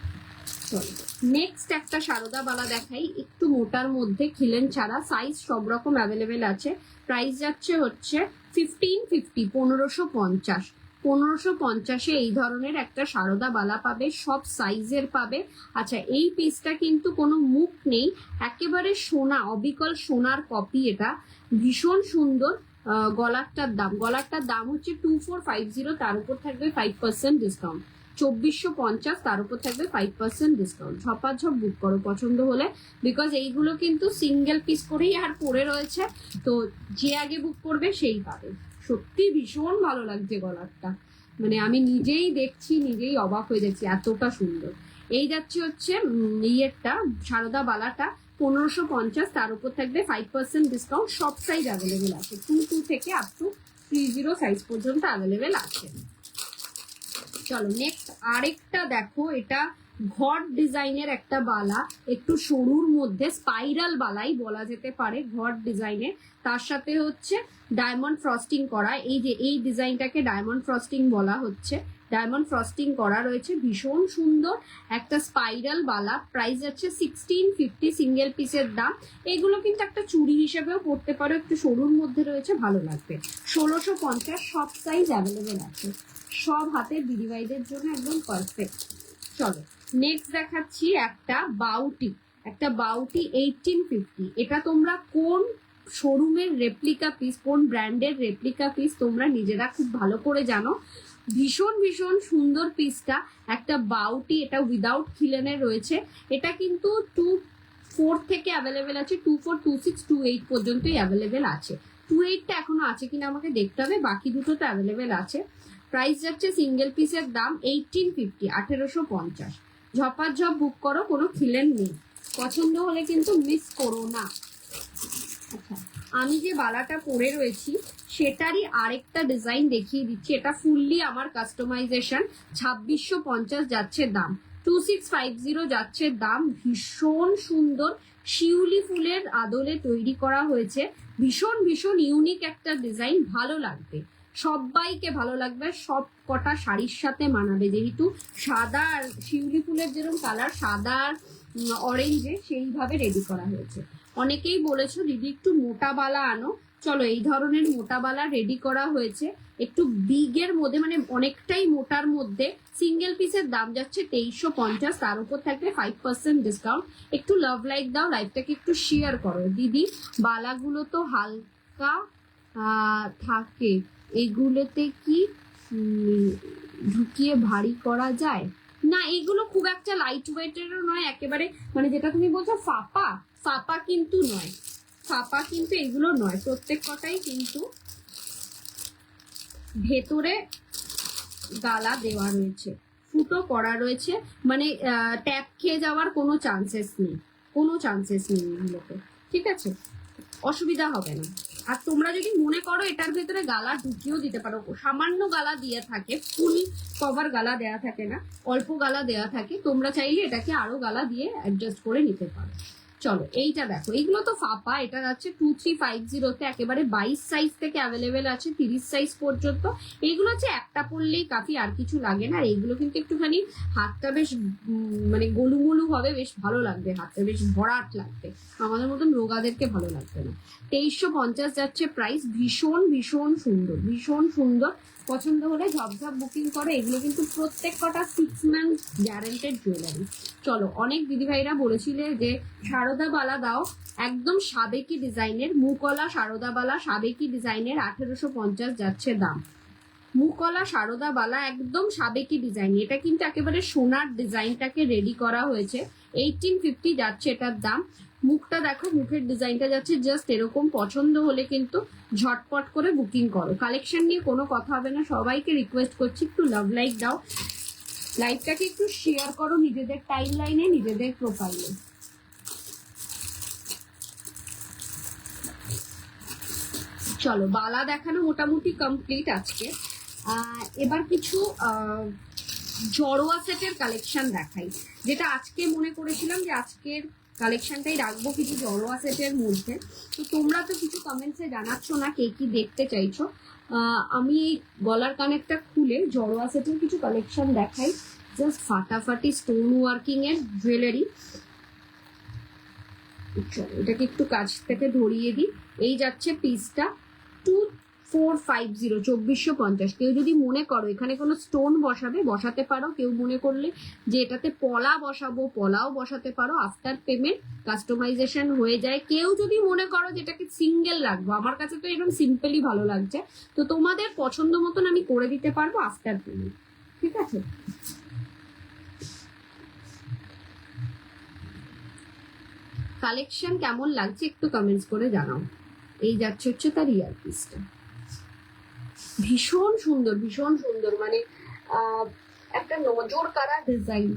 চলো নেক্সট একটা সারদা বালা দেখাই, একটু মোটার মধ্যে, খিলেন ছাড়া, সাইজ সব রকম অ্যাভেলেবেল আছে। প্রাইস যাচ্ছে হচ্ছে 1550, 1550। 1550-এ এই ধরনের একটা সারদা বালা পাবে, সব সাইজের পাবে। আচ্ছা, এই পিসটা কিন্তু কোনো মুখ নেই, একেবারে সোনা, অবিকল সোনার কপি। এটা ভীষণ সুন্দর। গলারটার দাম হচ্ছে 2450, তার উপর থাকবে 5% ডিসকাউন্ট। 2450, তার উপর থাকবে 5% ডিসকাউন্ট। ঝপাঝপ বুক করো পছন্দ হলে, বিকজ এইগুলো কিন্তু সিঙ্গেল পিস করেই আর পড়ে রয়েছে, তো যে আগে বুক করবে সেই পাবে। সত্যি ভীষণ ভালো লাগছে গলারটা, মানে আমি নিজেই দেখছি, নিজেই অবাক হয়ে যাচ্ছি, এতটা সুন্দর। এই যাচ্ছে হচ্ছে ইয়েরটা সারদা বালাটা 1550, তার উপর থাকবে 5% ডিসকাউন্ট। সব সাইজ অ্যাভেলেবেল আছে, 22 থেকে আপ টু 30 সাইজ পর্যন্ত অ্যাভেলেবেল আছে। চলো নেক্সট আরেকটা দেখো, এটা ঘট ডিজাইনের একটা বালা, একটু সরুর মধ্যে স্পাইরাল বালাই বলা যেতে পারে ঘট ডিজাইনের, তার সাথে হচ্ছে ডায়মন্ড ফ্রস্টিং করা। এই যে এই ডিজাইনটাকে ডায়মন্ড ফ্রস্টিং বলা হচ্ছে, ডায়মন্ড ফ্রস্টিং করা রয়েছে, ভীষণ সুন্দর একটা স্পাইরাল বালা। প্রাইস যাচ্ছে 1650 সিঙ্গেল পিসের দাম। এগুলো কিন্তু একটা চুড়ি হিসেবেও পড়তে পারো, একটু সরুর মধ্যে রয়েছে, ভালো লাগবে। 1650, সব সাইজ অ্যাভেলেবেল আছে, সব হাতের দিদিভাইদের জন্য একদম পারফেক্ট। চলো নেক্সট দেখাচ্ছি একটা বাউটি, একটা বাউটি 1850। এটা তোমরা কোন শোরুমের রেপ্লিকা পিস, কোন ব্র্যান্ডের রেপ্লিকা পিস তোমরা নিজেরা খুব ভালো করে জানো। ভীষণ ভীষণ সুন্দর পিসটা, একটা বাউটি, এটা উইদাউট খিলেনে রয়েছে। এটা কিন্তু 24 থেকে অ্যাভেলেবেল আছে, 24, 26, 28 পর্যন্তই অ্যাভেলেবেল আছে। 28টা এখনো আছে কিনা আমাকে দেখতে হবে, বাকি দুটো তো অ্যাভেলেবেল আছে। প্রাইস যাচ্ছে সিঙ্গেল পিসের দাম 1850, 1850। ঝপাঝপ বুক করো, কোনো খিলেন নেই। পছন্দ হলে কিন্তু মিস করো না। আচ্ছা, আমি যে বালাটা পরে রয়েছি সেটারই আরেকটা ডিজাইন দেখিয়ে দিচ্ছি। এটা ফুললি আমার কাস্টমাইজেশন, 2650 যাচ্ছে দাম, 2650 যাচ্ছে দাম। ভীষণ সুন্দর শিউলি ফুলের আদলে তৈরি করা হয়েছে, ভীষণ ভীষণ ইউনিক একটা ডিজাইন, ভালো লাগবে, সবাইকে ভালো লাগবে, সব কটা শাড়ির সাথে মানাবে। যেহেতু সাদা আর শিউলি ফুলের যেরকম কালার, সাদা আর অরেঞ্জে সেইভাবে রেডি করা হয়েছে। অনেকেই বলেছো দিদি একটু মোটা বালা আনো, চলো এই ধরনের মোটা বালা রেডি করা হয়েছে, একটু বিগের মধ্যে, মানে অনেকটাই মোটার মধ্যে। সিঙ্গেল পিসের দাম যাচ্ছে 2350, তার উপর থাকবে 5% ডিসকাউন্ট। একটু লাভ লাইক দাও, লাইভটাকে একটু শেয়ার করো। দিদি বালাগুলো তো হালকা থাকে, এগুলোতে কি ঢুকিয়ে ভারী করা যায়? না, এগুলো খুব একটা লাইট ওয়েটেরও নয় একেবারে, মানে যেটা তুমি বলছো ফাপা, ফাপা কিন্তু নয়, ফাপা কিন্তু এগুলো নয়। প্রত্যেক কটাই কিন্তু ভেতরে গালা দেওয়া রয়েছে, ফুটো করা রয়েছে, মানে ট্যাপ খেয়ে যাওয়ার কোনো চান্সেস নেই, কোনো চান্সেস নেই এগুলোতে, ঠিক আছে, অসুবিধা হবে না। আর তোমরা যদি মনে করো এটার ভেতরে গালা ঢুকিয়েও দিতে পারো, সামান্য গালা দিয়ে থাকে, ফুল কভার গালা দেওয়া থাকে না, অল্প গালা দেওয়া থাকে, তোমরা চাইলে এটাকে আরো গালা দিয়ে অ্যাডজাস্ট করে নিতে পারো। চলো এইটা দেখো, এইগুলো তো ফাপা, এটা যাচ্ছে 2350-তে, একেবারে 22 সাইজ থেকে অ্যাভেলেবেল আছে 30 সাইজ পর্যন্ত। এইগুলো হচ্ছে একটা পরলেই কাফি, আর কিছু লাগে না। আর এইগুলো কিন্তু একটুখানি হাতটা বেশ মানে গোলুমোলু হবে, বেশ ভালো লাগবে, হাতটা বেশ ভরাট লাগবে, আমাদের মতন রোগাদেরকে ভালো লাগবে না। 2350 যাচ্ছে প্রাইস, ভীষণ ভীষণ সুন্দর, ভীষণ সুন্দর। পছন্দ হলে ঝপঝপ বুকিং করো। এগুলো কিন্তু প্রত্যেক কটা 6 মান্থ গ্যারেন্টেড জুয়েলারি। চলো, অনেক দিদিভাইরা বলেছিলে যে সারদা বালা দাও, একদম সাবেকি ডিজাইনের মুকলা সারদা বালা, সাবেকি ডিজাইনের 1850 যাচ্ছে দাম। মুকলা সারদা বালা একদম সাবেকি ডিজাইন, এটা কিন্তু একেবারে সোনার ডিজাইনটাকে রেডি করা হয়েছে, 1850 যাচ্ছে এটার দাম। মুখটা দেখো, মুখের ডিজাইনটা যাচ্ছে জাস্ট এরকম। পছন্দ হলে কিন্তু ঝটপট করে বুকিং করো। কালেকশন নিয়ে কোনো কথা হবে না, সবাইকে রিকোয়েস্ট করছি একটু লাভ লাইক দাও, লাইভটাকে একটু শেয়ার করো নিজেদের টাইম লাইনে, নিজেদের প্রোফাইলে। চলো, বালা দেখানো মোটামুটি কমপ্লিট আজকে। এবার কিছু জড়োয়া সেটের কালেকশন দেখাই, যেটা আজকে মনে করেছিলাম যে আজকের কালেকশনটাই রাখবো কিছু জড়োয়া সেটের মধ্যে। তো তোমরা তো কিছু কমেন্টসে জানাচ্ছ না কে কি দেখতে চাইছো। আমি এই গলার কানেরটা খুলে জড়োয়া সেটের কিছু কালেকশন দেখাই, জাস্ট ফাটাফাটি স্টোন ওয়ার্কিং এর জুয়েলারি। চলো এটাকে একটু কাছ থেকে ধরিয়ে দিই। এই যাচ্ছে পিসটা 2450, 2450। কেউ যদি মনে করো এখানে কোনো স্টোন বসাবে, বসাতে পারো। কেউ মনে করলে যে এটাতে পলা বসাবো, পলাও বসাতে পারো, আফটার পেমেন্ট কাস্টমাইজেশন হয়ে যায়। কেউ যদি মনে করো যেটাকে সিঙ্গেল রাখবো, আমার কাছে তো এরকম সিম্পলি ভালো লাগছে, তো তোমাদের পছন্দ মতন আমি করে দিতে পারবো আফটার পেমেন্ট, ঠিক আছে। কালেকশন কেমন লাগছে একটু কমেন্টস করে জানাও। এই যাচ্ছে হচ্ছে তার ইয়ার পিসটা, ভীষণ সুন্দর, ভীষণ সুন্দর, মানে একটা নজর কাড়া ডিজাইন,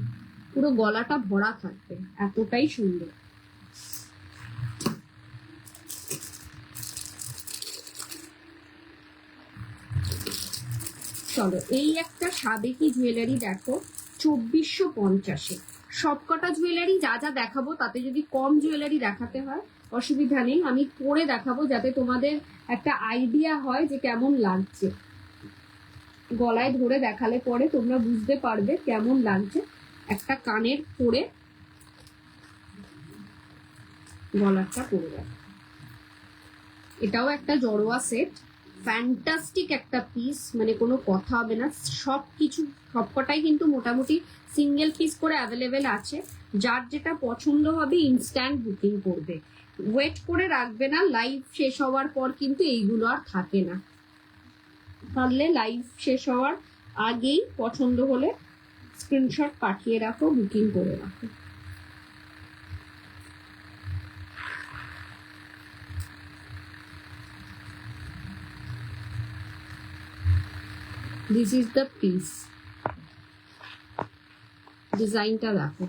পুরো গলাটা ভরা থাকবে, এতটাই সুন্দর। চলো এই একটা সাবেকি জুয়েলারি দেখো 2450-এ। সবকটা জুয়েলারি যা যা দেখাবো তাতে যদি কম জুয়েলারি দেখাতে হয় অসুবিধা নেই, আমি পরে দেখাবো যাতে তোমাদের একটা আইডিয়া হয় যে কেমন লাগছে। গলায় ধরে দেখালে পরে তোমরা বুঝতে পারবে কেমন লাগছে। একটা কানের পরে গলাটা পরে দেখ, এটাও একটা জড়োয়া সেট, ফ্যান্টাস্টিক একটা পিস, মানে কোনো কথা হবে না। সবকিছু সবকটাই কিন্তু মোটামুটি সিঙ্গেল পিস করে অ্যাভেলেবেল আছে। যার যেটা পছন্দ হবে ইনস্ট্যান্ট বুকিং করবে, ওয়েট করে রাখবে না। লাইভ শেষ হওয়ার পর কিন্তু এইগুলো আর থাকে না, পারলে লাইভ শেষ হওয়ার আগেই পছন্দ হলে স্ক্রিনশট পাঠিয়ে রাখো, বুকিং করে রাখো। দিস ইজ দ্য পিস, ডিজাইনটা দেখো।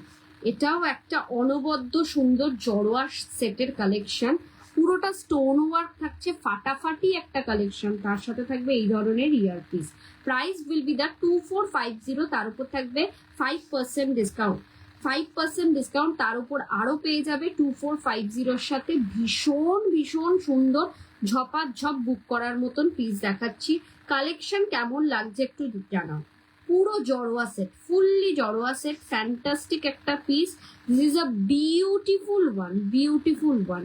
এটাও একটা অনবদ্য সুন্দর জড়োয়া সেটের কালেকশন, পুরোটা স্টোন ওয়ার্ক থাকছে, ফাটাফাটি একটা কালেকশন। তার সাথে থাকবে এই ধরনের earpiece. Price will be the 2450, তার উপর থাকবে 5% ডিসকাউন্ট। 5% ডিসকাউন্ট, তার উপর আরো পেয়ে যাবে 2450-র সাথে ভীষণ ভীষণ সুন্দর ঝপাঝপ বুক করার মতন পিস দেখাচ্ছি। কালেকশন কেমন লাগছে একটু জানাও। পুরো জড়োয়া সেট, ফুললি জড়োয়া সেট, ফ্যান্টাস্টিক একটা piece. This is a beautiful one, beautiful one.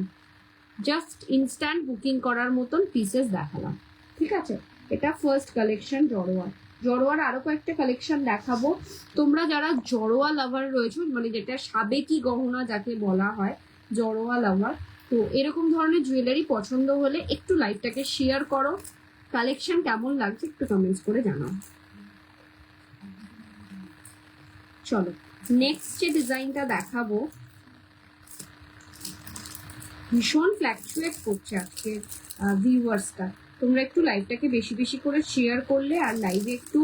Just instant booking করার মতন পিসেস দেখালাম, ঠিক আছে। এটা ফার্স্ট কালেকশন জড়োয়া। জড়োয়ার আরো কয়েকটা কালেকশন দেখাবো। তোমরা যারা জড়োয়া লাভার রয়েছে, মানে যেটা সাবেকি গহনা যাকে বলা হয়, জড়োয়া লাভার, তো এরকম ধরনের জুয়েলারি পছন্দ হলে একটু লাইভটাকে শেয়ার করো। কালেকশন কেমন লাগছে একটু কমেন্টস করে জানাও। চলো নেক্সট যে ডিজাইনটা দেখাবো, ভীষণ ফ্ল্যাকচুয়েট করছে আজকে ভিউয়ার্সটা। তোমরা একটু লাইভটাকে বেশি বেশি করে শেয়ার করলে আর লাইভে একটু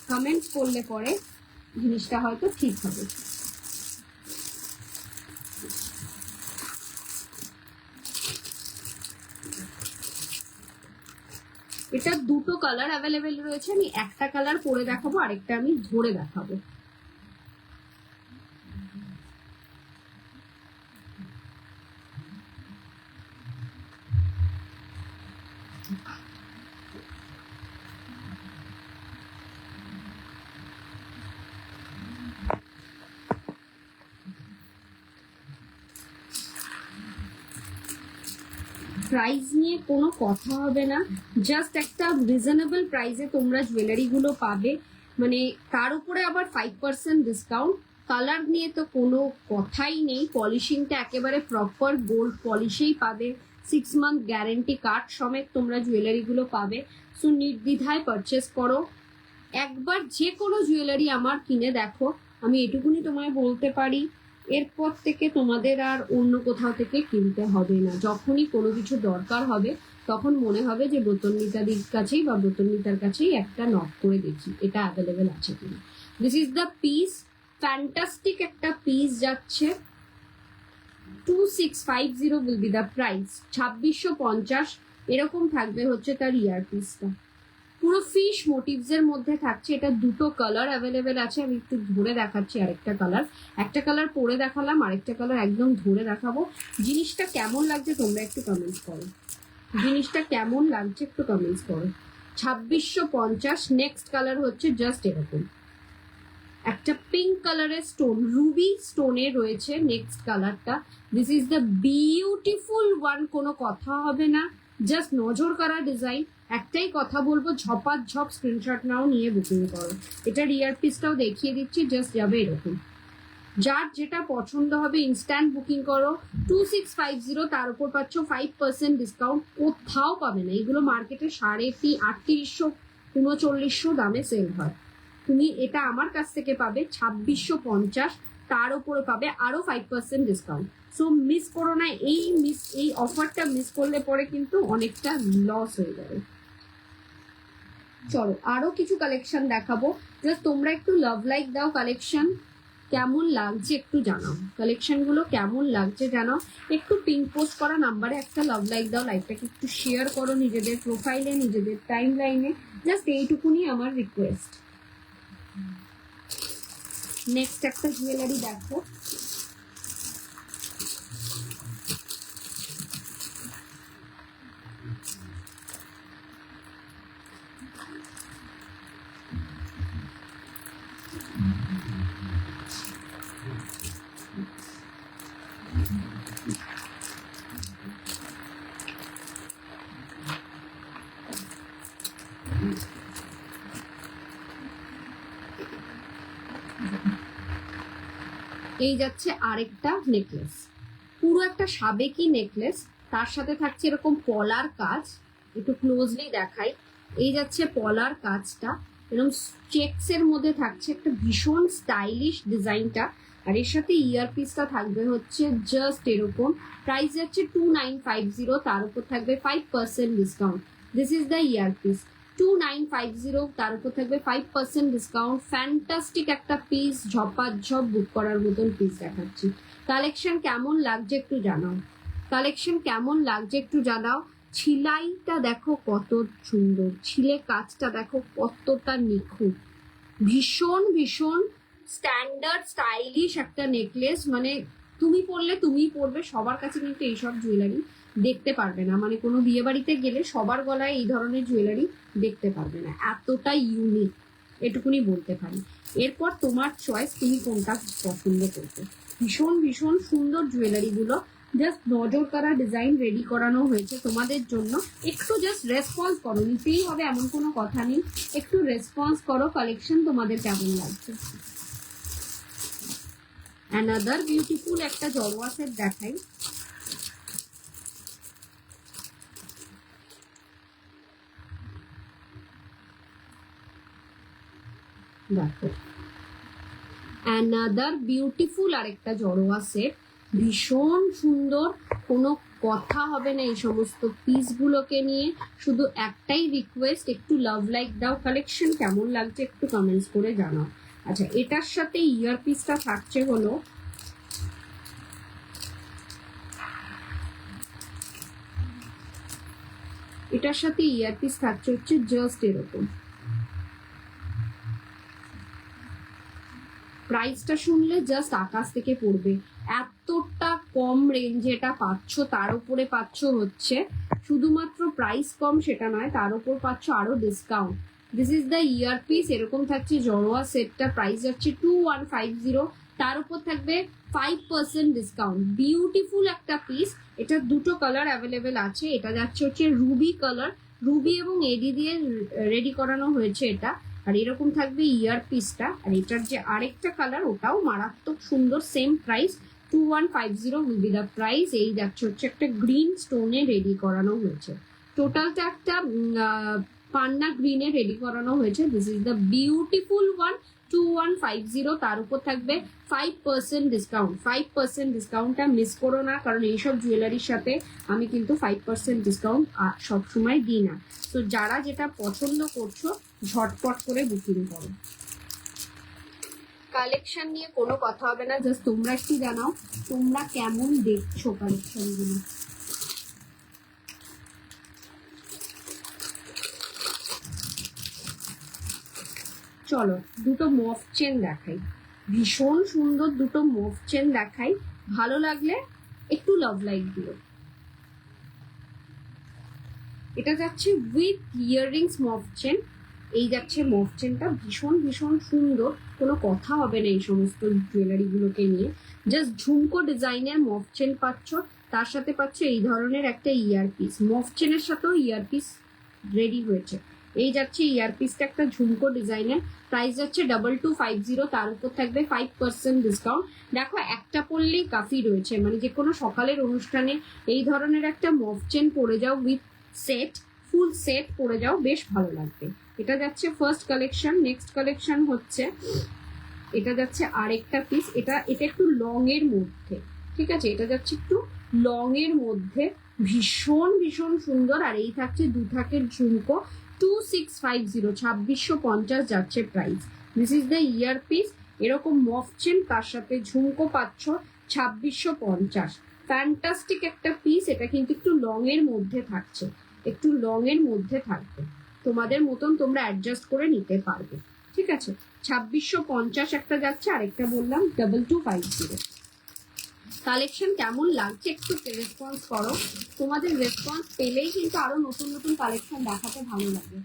কমেন্ট করলে পরে জিনিসটা হয়তো ঠিক হবে। এটা দুটো কালার অ্যাভেলেবেল রয়েছে, আমি একটা কালার পরে দেখাবো, আরেকটা আমি ধরে দেখাবো। প্রাইস নিয়ে কোনো কথা হবে না, জাস্ট একটা রিজনেবল প্রাইসে তোমরা জুয়েলারি গুলো পাবে, মানে তার উপরে আবার 5% ডিসকাউন্ট। কালার নিয়ে তো কোনো কথাই নেই, পলিশিংটা একেবারে প্রপার গোল্ড পলিশেই পাবে, 6 মান্থ গ্যারেন্টি কার্ড সমেত তোমরা জুয়েলারি গুলো পাবে। সো নির্দ্বিধায় পারচেস করো, একবার যে কোনো জুয়েলারি আমার কিনে দেখো। আমি এটুকুনি তোমায় বলতে পারি, এরপর থেকে তোমাদের আর অন্য কোথাও থেকে কিনতে হবে না। যখনই কোনো কিছু দরকার হবে তখন মনে হবে যে ব্রতন্বিতাদির কাছেই বা ব্রতন্বিতার কাছেই একটা নক করে দেখি এটা অ্যাভেলেবেল আছে কিনা। This is the piece, fantastic একটা পিস যাচ্ছে। 2650 উইল বি দ্য প্রাইস, 2650 এরকম থাকবে হচ্ছে তার ইয়ার পিসটা। পুরো ফিশ মোটিভস এর মধ্যে থাকছে। এটা দুটো কালার অ্যাভেলেবেল আছে, আমি একটু ধরে দেখাচ্ছি আরেকটা কালার। একটা কালার পরে দেখালাম, আরেকটা কালার একদম ধরে দেখাবো। জিনিসটা কেমন লাগছে তোমরা একটু কমেন্টস করো, জিনিসটা কেমন লাগছে একটু কমেন্টস করো। 2650। নেক্সট কালার হচ্ছে জাস্ট এরকম একটা পিঙ্ক কালারের স্টোন, রুবি স্টোনে রয়েছে নেক্সট কালারটা। This is the beautiful one, কোনো কথা হবে না, জাস্ট নজর করা ডিজাইন। একটাই কথা বলবো, ঝপাঝপ স্ক্রিনশট নাও, নিয়ে বুকিং করো। এটার ইয়ার পিসটাও দেখিয়ে দিচ্ছি, জাস্ট যাবে এরকম। যার যেটা পছন্দ হবে ইনস্ট্যান্ট বুকিং করো। 2650, তার উপর পাচ্ছ 5% ডিসকাউন্ট। কোথাও পাবে না, এগুলো মার্কেটে 3800 3900 দামে সেল হয়। তুমি এটা আমার কাছ থেকে পাবে 2650, তার উপরে পাবে আরো 5% ডিসকাউন্ট। সো মিস করো না, এই অফারটা মিস করলে পরে কিন্তু অনেকটা লস হয়ে যাবে। চলো আরো কিছু কালেকশন দেখাবো, জাস্ট তোমরা একটু লাভ লাইক দাও কালেকশন। কেমন লাগছে একটু জানাও, কালেকশন গুলো কেমন লাগছে জানাও। একটু পিন পোস্ট করা নাম্বারে একটা লাভ লাইক দাও, লাইকটাকে একটু শেয়ার করো নিজেদের প্রোফাইলে, নিজেদের টাইম লাইনে, জাস্ট এইটুকুনি আমার রিকোয়েস্ট। নেক্সট একটা জুয়েলারি দেখো, এই যাচ্ছে আরেকটা নেকলেস, পুরো একটা সাবেকি নেকলেস, তার সাথে থাকছে এরকম পলার কাজ, একটু ক্লোজলি দেখাই। এই যাচ্ছে পলার কাজটা, এরকম চেকস এর মধ্যে থাকছে একটা ভীষণ স্টাইলিশ ডিজাইনটা, আর এর সাথে ইয়ারপিসটা থাকবে হচ্ছে জাস্ট এরকম। প্রাইস যাচ্ছে 2950, তার উপর থাকবে 5% discount. This is the earpiece 2950, তার উপর থাকবে 5% ডিসকাউন্ট। ফ্যান্টাস্টিক একটা পিস, ঝপাঝপ বুক করার মতন পিস দেখাচ্ছি। কালেকশন কেমন লাগছে একটু জানাও, কালেকশন কেমন লাগছে একটু জানাও। ছিলাইটা দেখো কত সুন্দর, ছিলে কাজটা দেখো কতটা নিখুঁত, ভীষণ ভীষণ স্ট্যান্ডার্ড স্টাইলিশ একটা নেকলেস। মানে তুমি পরলে তুমিই পরবে, সবার কাছে কিন্তু এইসব জুয়েলারি দেখতে পারবে না, মানে কোনো বিয়ে বাড়িতে গেলে সবার গলায় এই ধরনের জুয়েলারি দেখতে পারবে না, এতটা ইউনিক, এটুকুনি বলতে পারি। এরপর তোমার চয়েস, তুমি কোনটা পছন্দ করবে। ভীষণ ভীষণ সুন্দর জুয়েলারি গুলো, জাস্ট নজর কাড়া ডিজাইন রেডি করানো হয়েছে তোমাদের জন্য। একটু জাস্ট রেসপন্স করো, নিতেই হবে এমন কোনো কথা নেই, একটু রেসপন্স করো কালেকশন তোমাদের কেমন লাগছে। অ্যানাদার বিউটিফুল একটা জড়োয়া সেট দেখাই, দেখো অ্যানাদার বিউটিফুল আরেকটা জড়োয়া সেট, ভীষণ সুন্দর, কোনো কথা হবে না এই সমস্ত পিসগুলোকে নিয়ে। শুধু একটাই রিকোয়েস্ট, একটু লাভ লাইক দাও, কালেকশন কেমন লাগছে একটু কমেন্টস করে জানাও। আচ্ছা, এটার সাথে ইয়ারপিসটা থাকছে হলো এটার সাথে ইয়ারপিস থাকছে হচ্ছে জাস্ট এরকম। প্রাইসটা শুনলে জাস্ট আকাশ থেকে পড়বে, এতটা কম রেঞ্জে এটা পাচ্ছ, তার উপরে পাচ্ছ হচ্ছে শুধুমাত্র প্রাইস কম সেটা নয়, তার উপর পাচ্ছ আরো discount. This is the earpiece, এরকম থাকছে জড়োয়া সেটটা, প্রাইস যাচ্ছে 2150, তার উপর থাকবে 5% ডিসকাউন্ট। বিউটিফুল একটা পিস, এটা দুটো কালার অ্যাভেলেবেল আছে, এটা যাচ্ছে হচ্ছে রুবি কালার, রুবি এবং এডি দিয়ে রেডি করানো হয়েছে এটা, আর এরকম থাকবে ইয়ারপিসটা। আর এটার যে আরেকটা কালার ওটাও মারাত্মক সুন্দর, same price 2150 will be the price. এই যাচ্ছে হচ্ছে একটা গ্রিন স্টোনে রেডি করানো হয়েছে, টোটালটা একটা পান্না গ্রিনে রেডি করানো হয়েছে। This is the beautiful one 2150, তার উপর থাকবে 5% ডিসকাউন্ট। 5% ডিসকাউন্টটা মিস করো না, কারণ এইসব জুয়েলারির সাথে আমি কিন্তু 5% ডিসকাউন্ট সবসময় দিই না। তো যারা যেটা পছন্দ করছো ঝটপট করে বুকিং করো। কালেকশন নিয়ে কোনো কথা হবে না, জাস্ট তোমরা একটু জানাও তোমরা কেমন দেখছো কালেকশন গুলো। চলো দুটো মফ চেন দেখাই, ভীষণ সুন্দর দুটো মফ চেন দেখাই, ভালো লাগলে একটু লাভ লাইক দিও। এটা যাচ্ছে উইথ ইয়াররিংস মফ চেন, এই যাচ্ছে মফ চেনটা, ভীষণ ভীষণ সুন্দর, কোনো কথা হবে না এই সমস্ত জুয়েলারি গুলোকে নিয়ে। জাস্ট ঝুমকো ডিজাইনের মফ চেন পাচ্ছ, তার সাথে পাচ্ছ এই ধরনের একটা ইয়ারপিস, মফ চেনের সাথেও ইয়ারপিস রেডি হয়েছে। এই যাচ্ছে ইয়ারপিসটা একটা ঝুমকো ডিজাইনের, প্রাইস যাচ্ছে 2250, তার উপর থাকবে 5% ডিসকাউন্ট। দেখো একটা পরলেই কাফি রয়েছে, মানে যে কোনো সকালের অনুষ্ঠানে এই ধরনের একটা মফ চেন পরে যাও উইথ সেট, ফুল সেট পরে যাও, বেশ ভালো লাগবে। এটা যাচ্ছে ফার্স্ট কালেকশন। নেক্সট কালেকশন হচ্ছে এটা যাচ্ছে আরেকটা পিস, এটা একটু লং এর মধ্যে, ঠিক আছে, এটা যাচ্ছে একটু লং এর মধ্যে, ভীষণ ভীষণ সুন্দর। আর এই থাকছে দু থাকের ঝুমকো, 2650, 2650 যাচ্ছে price. This is the year piece, এরকম মফ চেন, তার সাথে ঝুমকো পাচ্ছ 2650। ফ্যান্টাস্টিক একটা পিস। এটা কিন্তু একটু লং এর মধ্যে থাকছে, একটু লং এর মধ্যে থাকবে, তোমাদের মতন তোমরা অ্যাডজাস্ট করে নিতে পারবে। ঠিক আছে, 2650 একটা যাচ্ছে, আরেকটা বললাম 2250। কালেকশন কেমন লাগছে একটু রেসপন্স করো, তোমাদের রেসপন্স পেলেই কিন্তু আরো নতুন নতুন কালেকশন দেখাতে ভালো লাগে।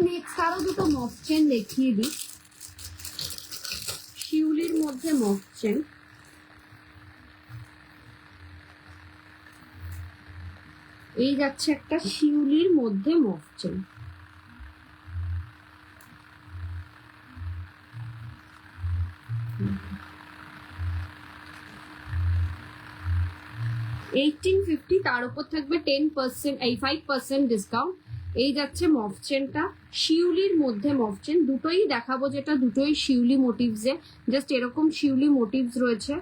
নেক্সট আরো দুটো মফ চেন দেখিয়ে দিই, শিউলির মধ্যে মফ চেন। এই যাচ্ছে একটা শিউলির মধ্যে মফ চেন, $1850, তার উপর থাকবে 10%, 5% ডিসকাউন্ট। এই যাচ্ছে মফ চেনটা, শিউলির মধ্যে মফ চেন। দুটোই দেখাবো, যেটা দুটোই শিউলি মোটিভসে, জাস্ট এরকম শিউলি মোটিভস রয়েছে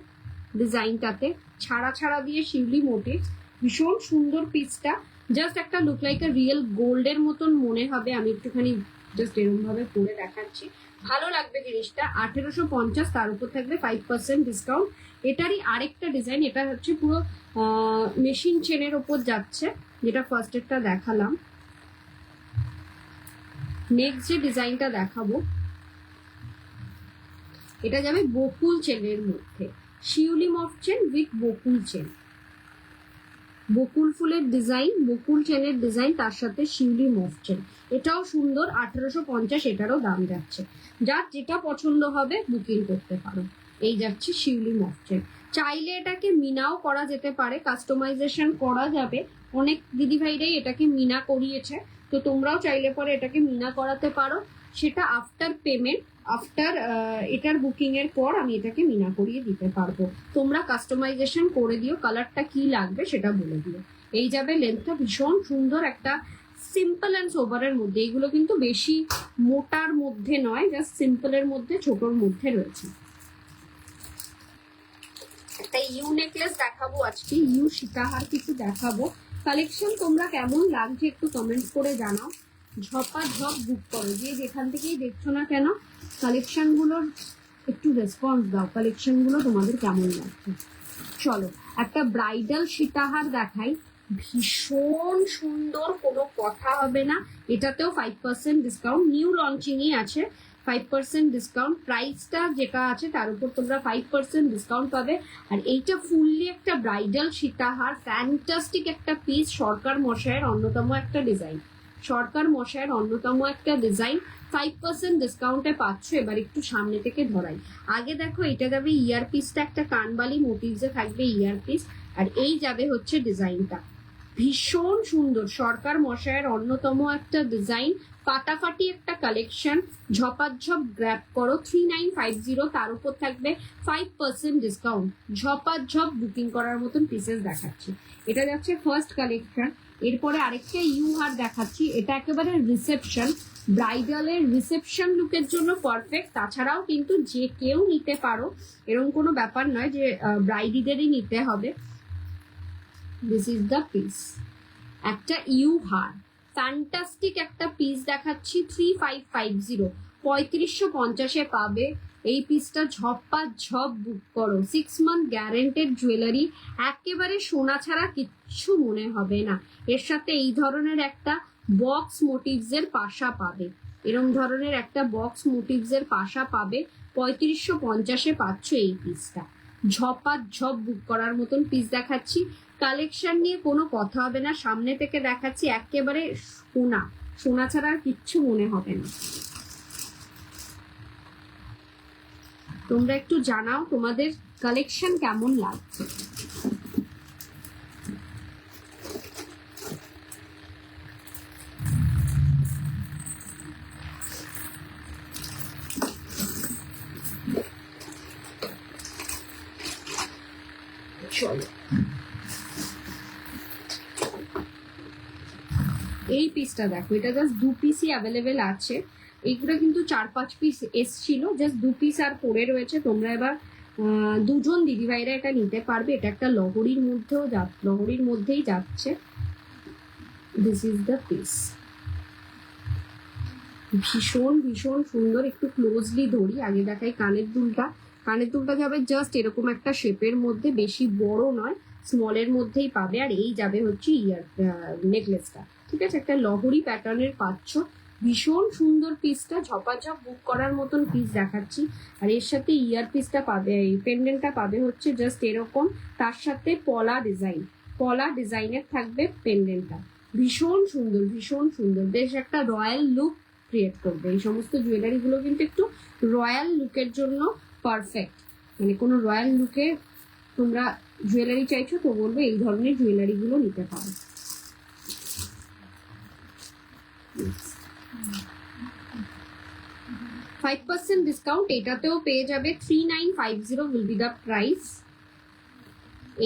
ডিজাইনটাতে, ছাড়া ছাড়া দিয়ে শিউলি মোটিভস। ভীষণ সুন্দর পিসটা, জাস্ট একটা লুক লাইক আ রিয়েল গোল্ডের মতন মনে হবে। আমি একটুখানি জাস্ট এরকম ভাবে পরে দেখাচ্ছি, ভালো লাগবে জিনিসটা। 1850, তার উপর থাকবে 5% ডিসকাউন্ট। এটারই আরেকটা ডিজাইন, এটা হচ্ছে পুরো মেশিন চেনের ওপর যাচ্ছে, যেটা ফার্স্ট একটা দেখালাম। নেক্সট যে ডিজাইনটা দেখাবো, এটা যাবে বকুল চেনের মধ্যে, শিউলি মফ চেন উইথ বকুল চেন, বকুল ফুলের ডিজাইন, বকুল চেনের ডিজাইন, তার সাথে শিউলি মফ চেন। এটাও সুন্দর, 1850, এটারও দাম যাচ্ছে। যার যেটা পছন্দ হবে বুকিং করতে পারো। এই যাচ্ছে শিউলি মফ চেন। চাইলে এটাকে মিনাও করা যেতে পারে, কাস্টমাইজেশন করা যাবে। অনেক দিদিভাইরাই এটাকে মিনা করিয়েছে, তো তোমরাও চাইলে পরে এটাকে মিনা করাতে পারো। সেটা আফটার পেমেন্ট, আফটার এটার বুকিং এর পর আমি এটাকে মিনা করিয়ে দিতে পারবো। তোমরা কাস্টমাইজেশন করে দিও, কালারটা কি লাগবে সেটা বলে দিও। এই যাবে লেন্থটা, ভীষণ সুন্দর একটা সিম্পল অ্যান্ড সোবারের মধ্যে। এগুলো কিন্তু বেশি মোটার মধ্যে নয়, জাস্ট সিম্পলের মধ্যে, ছোটর মধ্যে রয়েছে। একটা ইউ নেকলেস দেখাবো আজকে, ইউ সীতাহার কিছু দেখাবো। কালেকশন তোমরা কেমন লাগছে একটু কমেন্ট করে জানাও। ঝপাঝপ বুক করো, যে যেখান থেকেই দেখছো না কেন, কালেকশন গুলোর একটু রেসপন্স দাও, কালেকশন গুলো তোমাদের কেমন লাগছে। চলো একটা ব্রাইডাল সীতাহার দেখাই, ভীষণ সুন্দর, কোনো কথা হবে না। এটাতেও 5% ডিসকাউন্ট, নিউ লঞ্চিংই আছে, 5% ডিসকাউন্ট। প্রাইসটা যেটা আছে তার উপর তোমরা 5% ডিসকাউন্ট পাবে। আর এইটা ফুললি একটা ব্রাইডাল সীতাহার, ফ্যান্টাস্টিক একটা পিস, সরকার মশাইয়ের অন্যতম একটা ডিজাইন, সরকার মশাইয়ের অন্যতম একটা ডিজাইন, 5% ডিসকাউন্টে পাচ্ছ। এবার একটু সামনে থেকে ধরাই। আগে দেখো, এটা যাবে ইয়ার পিসটা, একটা কানবালি মোটিভসে থাকবে ইয়ার পিস, আর এই যাবে হচ্ছে ডিজাইনটা। ভীষণ সুন্দর, সরকার মশাইয়ের অন্যতম একটা ডিজাইন, ফাটাফাটি একটা কালেকশন। ঝপাঝপ গ্র্যাব করো, 3950, তার উপর থাকবে 5% ডিসকাউন্ট। ঝপাঝপ বুকিং করার মতন পিসেস দেখাচ্ছি। এটা যাচ্ছে ফার্স্ট কালেকশন। এরপরে আরেকটা ইউ হার দেখাচ্ছি, এটা একেবারে রিসেপশন, ব্রাইডালের রিসেপশন লুকের জন্য পারফেক্ট। তাছাড়াও কিন্তু যে কেউ নিতে পারো, এরকম কোনো ব্যাপার নয় যে ব্রাইডিদেরই নিতে হবে। দিস ইজ দ্য পিস, একটা ইউ হার, ফ্যান্টাস্টিক একটা পিস দেখাচ্ছি, 3550, 3550 পাবে এই পিসটা। ঝপ বুক করো, 6 মান্থ গ্যারেন্টেড জুয়েলারি, একেবারে সোনা ছাড়া কিচ্ছু মনে হবে না। এর সাথে এই ধরনের একটা বক্স মোটিভস এর পাশা পাবে, এরকম ধরনের একটা বক্স মোটিভস এর পাশা পাবে। 3550 পাচ্ছ এই পিসটা। ঝপ বুক করার মতন পিস দেখাচ্ছি। কালেকশন নিয়ে কোনো কথা হবে না, সামনে থেকে দেখাচ্ছি, একেবারে সোনা, সোনা ছাড়া আর কিচ্ছু মনে হবে না। তোমরা একটু জানাও তোমাদের কালেকশন কেমন লাগছে। চলো এই পিসটা দেখো, এটা জাস্ট 2 পিসই অ্যাভেলেবেল আছে। এইগুলো কিন্তু 4-5 পিস এসছিল, জাস্ট 2 পিস আর পড়ে রয়েছে। তোমরা এবার দুজন দিদিভাইরা এটা নিতে পারবে। এটা একটা লহরির মধ্যেই যাচ্ছে। This is the piece. ভীষণ ভীষণ সুন্দর। একটু ক্লোজলি ধরি, আগে দেখাই কানের দুলটা। কানের দুলটা যাবে জাস্ট এরকম একটা শেপের মধ্যে, বেশি বড় নয়, স্মলের মধ্যেই পাবে। আর এই যাবে হচ্ছে নেকলেসটা, ঠিক আছে? একটা লহরি প্যাটার্নের পাচ্ছ, ভীষণ সুন্দর পিসটা, ঝপাঝপ বুক করার মতন পিস দেখাচ্ছি। আর এর সাথে ইয়ার পিসটা পাবে, এই পেন্ডেন্টটা পাবে হচ্ছে জাস্ট এরকম, তার সাথে পলা ডিজাইনের থাকবে পেন্ডেন্টটা। ভীষণ সুন্দর, ভীষণ সুন্দর, বেশ একটা রয়্যাল লুক ক্রিয়েট করবে। এই সমস্ত জুয়েলারিগুলো কিন্তু একটু রয়্যাল লুকের জন্য পারফেক্ট। মানে কোনো রয়্যাল লুকে তোমরা জুয়েলারি চাইছো তো বলবো এই ধরনের জুয়েলারিগুলো নিতে পারো। 5% ডিসকাউন্ট এটাতেও পেয়ে যাবে। 3950 উইল বি দ্য প্রাইস।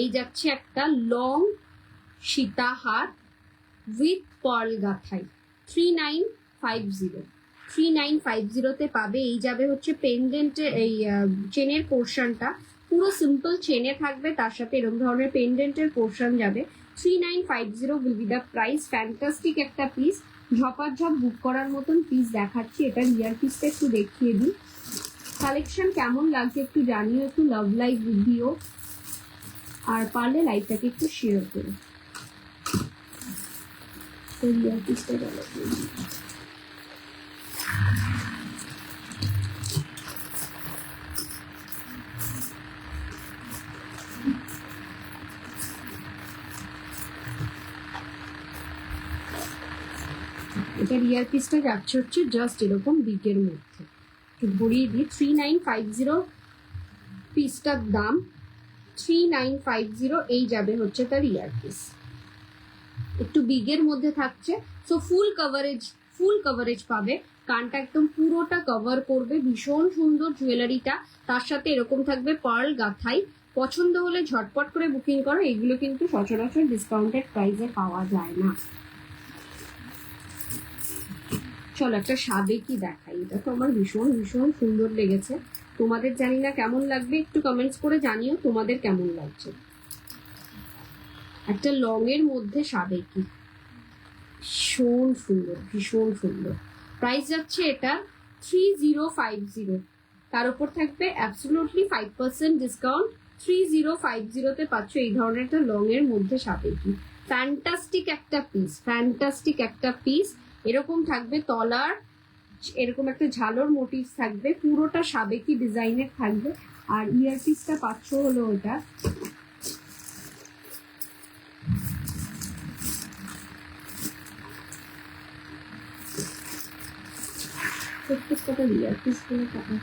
এই যাচ্ছে একটা লং সীতাহার উইথ পার্ল গাথাই, 3950 পাবে। এই যাবে হচ্ছে পেন্ডেন্টের, এই চেনের পোর্শনটা পুরো সিম্পল চেনে থাকবে, তার সাথে এরকম ধরনের পেন্ডেন্টের পোর্শন যাবে। 3950 will be the price. Fantastic একটা পিস, ঝপাঝপ বুক করার মতন পিস দেখাচ্ছি। এটার ইয়ার পিসটা একটু দেখিয়ে দিই। কালেকশন কেমন লাগছে একটু জানিও, একটু লাভ লাইভ ভিডিও, আর পারলে লাইভটাকে একটু শেয়ার করো। ইয়ার পিসটা গেল। এটার ইয়ার পিসটা যাচ্ছে হচ্ছে জাস্ট এরকম বিগের মধ্যে, একটু ভরিয়ে দিই। 3950 পিসটার দাম, 3950। এই যাবে হচ্ছে তার ইয়ার পিস, একটু বিগের মধ্যে থাকছে। সো ফুল কভারেজ পাবে, কানটা একদম পুরোটা কভার করবে। ভীষণ সুন্দর জুয়েলারিটা, তার সাথে এরকম থাকবে পার্ল গাথাই। পছন্দ হলে ঝটপট করে বুকিং করো, এগুলো কিন্তু সচরাচর ডিসকাউন্টেড প্রাইসে পাওয়া যায় না। চলো একটা সাবেকি দেখাই, এটা তো আমার ভীষণ ভীষণ সুন্দর লেগেছে। তোমাদের জানি না কেমন লাগবে, একটু কমেন্টস করে জানিও তোমাদের কেমন লাগছে। একটা লং এর মধ্যে সাবেকি, ভীষণ সুন্দর, ভীষণ সুন্দর। প্রাইস যাচ্ছে এটা 3050, তার উপর থাকবে অ্যাবসলিউটলি 5% ডিসকাউন্ট। 3050 পাচ্ছ এই ধরনের একটা লং এর মধ্যে সাবেকি। ফ্যান্টাস্টিক একটা পিস। এরকম থাকবে তলার, এরকম একটা ঝালর মোটিভ থাকবে, পুরোটা সাবেকি ডিজাইনের থাকবে। আর ইয়ার পিসটা পাচ্ছ হলো ওটা প্রত্যেকটা ইয়ার পিস করে টাকা।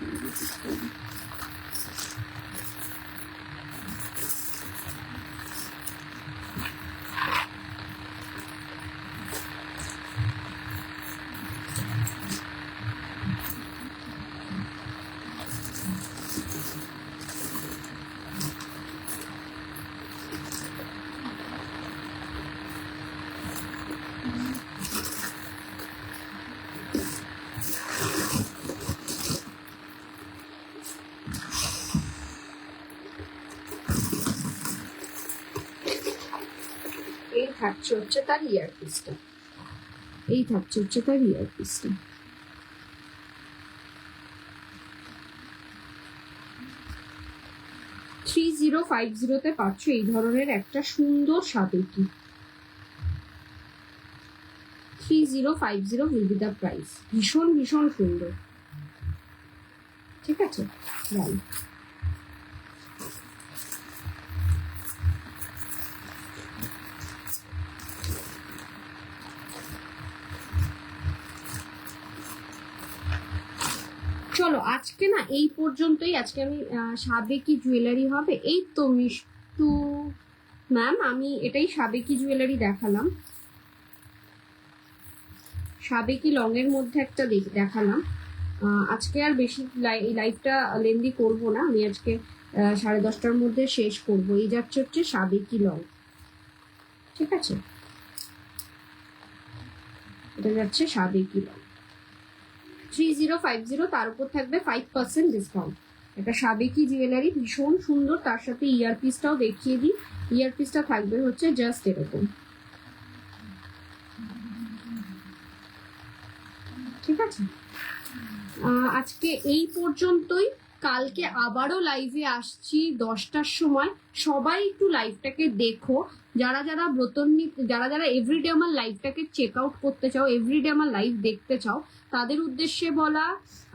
এই থাকছে হচ্ছে তার ইয়ার পিসটা, 3050 পাচ্ছ এই ধরনের একটা সুন্দর সাবেকি। 3050 will be the price। ভীষণ ভীষণ সুন্দর, ঠিক আছে? চলো আজকে না এই পর্যন্তই। আজকে আমি সাবেকি জুয়েলারি হবে এই তো মিষ্টু ম্যাম, আমি এটাই সাবেকি জুয়েলারি দেখালাম, সাবেকি লং এর মধ্যে একটা দেখালাম। আজকে আর বেশি এই লাইভটা লেন্দি করবো না, আমি আজকে 10:30টার মধ্যে শেষ করব। এই যাচ্ছে হচ্ছে সাবেকি লং, ঠিক আছে? এটা যাচ্ছে সাবেকি লং 3050, তার উপর থাকবে 5% ডিসকাউন্ট। এটা সাবেকি জুয়েলারি, ভীষণ সুন্দর। তার সাথে ইয়ারপিসটাও দেখিয়ে দিই। ইয়ারপিসটা থাকবে হচ্ছে জাস্ট এরকম, ঠিক আছে। আজকে এই পর্যন্তই। কালকে আবারও লাইভে আসছি 10টার সময়। সবাই একটু লাইভটাকে দেখো, যারা যারা যারা যারা এভরিডে আমার লাইভটাকে চেক আউট করতে চাও, এভরিডে আমার লাইভ দেখতে চাও, তাদের উদ্দেশ্যে বলা,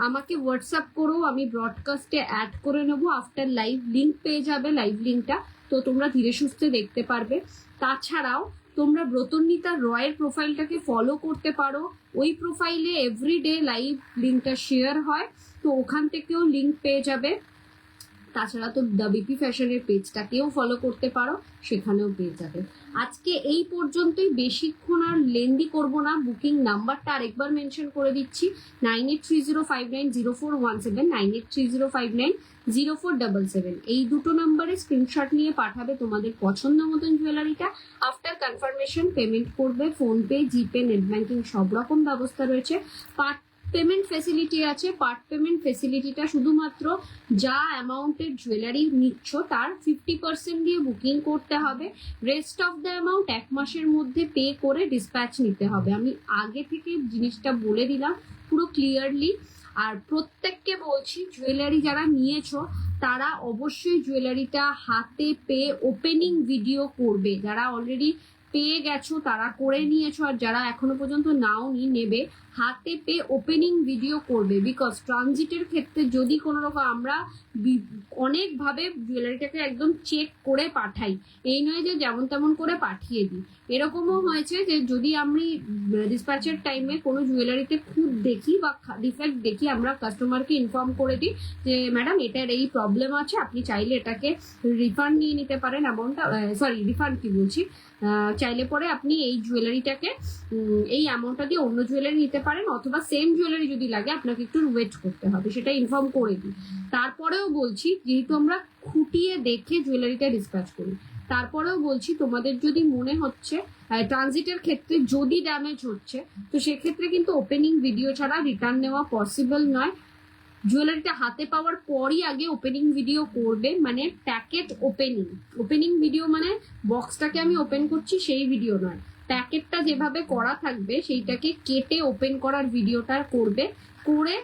আমাকে হোয়াটসঅ্যাপ করো, আমি ব্রডকাস্টে অ্যাড করে নেবো। আফটার লাইভ লিঙ্ক পেয়ে যাবে, লাইভ লিঙ্কটা, তো তোমরা ধীরে সুস্থে দেখতে পারবে। তাছাড়াও তোমরা ব্রতন্বিতা রয়ের প্রোফাইলটাকে ফলো করতে পারো। ওই প্রোফাইলে এভরিডে লাইভ লিঙ্কটা শেয়ার হয়, তো ওখান থেকেও লিঙ্ক পেয়ে যাবে। তাছাড়া তো দ্য বিপি ফ্যাশনের পেজটাকেও ফলো করতে পারো, সেখানেও পেয়ে যাবে। আজকে এই পর্যন্তই, বেশিক্ষণ আর লেন্দি করব না। বুকিং নাম্বারটা আরেকবার মেনশন করে দিচ্ছি, 9830590417, 9830590477। এই দুটো নাম্বারে স্ক্রিনশট নিয়ে পাঠাবে তোমাদের পছন্দ মতন জুয়েলারিটা। আফটার কনফার্মেশন পেমেন্ট করবে, ফোনপে, জিপে, নেট ব্যাংকিং সব রকম ব্যবস্থা রয়েছে। পার্ট পেমেন্ট ফেসিলিটি আছে। পার্ট পেমেন্ট ফেসিলিটিটা শুধুমাত্র যা অ্যামাউন্টের জুয়েলারি নিচ্ছ তার 50% দিয়ে বুকিং করতে হবে। রেস্ট অফ দ্য অ্যামাউন্ট 1 মাসের মধ্যে পে করে ডিসপ্যাচ নিতে হবে। আমি আগে থেকে জিনিসটা বলে দিলাম পুরো ক্লিয়ারলি। আর প্রত্যেককে বলছি, জুয়েলারি যারা নিয়েছো তারা অবশ্যই জুয়েলারিটা হাতে পেয়ে ওপেনিং ভিডিও করবে। যারা অলরেডি পেয়ে গেছো তারা করে নিয়েছো, আর যারা এখনো পর্যন্ত নাওনি নেবে, হাতে পেয়ে ওপেনিং ভিডিও করবে। বিকজ ট্রানজিটের ক্ষেত্রে যদি কোনো রকম আমরা অনেকভাবে জুয়েলারিটাকে একদম চেক করে পাঠাই, এই নয় যে যেমন তেমন করে পাঠিয়ে দিই। এরকমও হয়েছে যে যদি আমি ডিসপ্যাচের টাইমে কোনো জুয়েলারিতে খুঁত দেখি বা ডিফেক্ট দেখি, আমরা কাস্টমারকে ইনফর্ম করে দিই যে ম্যাডাম এটার এই প্রবলেম আছে, আপনি চাইলে এটাকে রিফান্ড নিয়ে নিতে পারেন। অ্যামাউন্টটা রিফান্ড কি বলছি, চাইলে পরে আপনি এই জুয়েলারিটাকে এই অ্যামাউন্টটা দিয়ে অন্য জুয়েলারি নিতে পারেন, অথবা সেম জুয়েলারি যদি লাগে আপনাকে একটু ওয়েট করতে হবে, সেটা ইনফর্ম করে দিই। তারপরেও বলছি, যেহেতু আমরা খুঁটিয়ে দেখে জুয়েলারিটা ডিসপ্যাচ করি, তারপরেও বলছি তোমাদের যদি মনে হচ্ছে ট্রানজিটের ক্ষেত্রে যদি ড্যামেজ হচ্ছে, তো সেক্ষেত্রে কিন্তু ওপেনিং ভিডিও ছাড়া রিটার্ন নেওয়া পসিবল নয়। জুয়েলারিটা হাতে পাওয়ার পরই আগে ওপেনিং ভিডিও করবে, মানে প্যাকেট ওপেনিং ভিডিও, মানে বক্সটাকে আমি ওপেন করছি সেই ভিডিও নয়, প্যাকেটটা যেভাবে করা থাকবে সেইটাকে কেটে ওপেন করার ভিডিওটা করবে। করে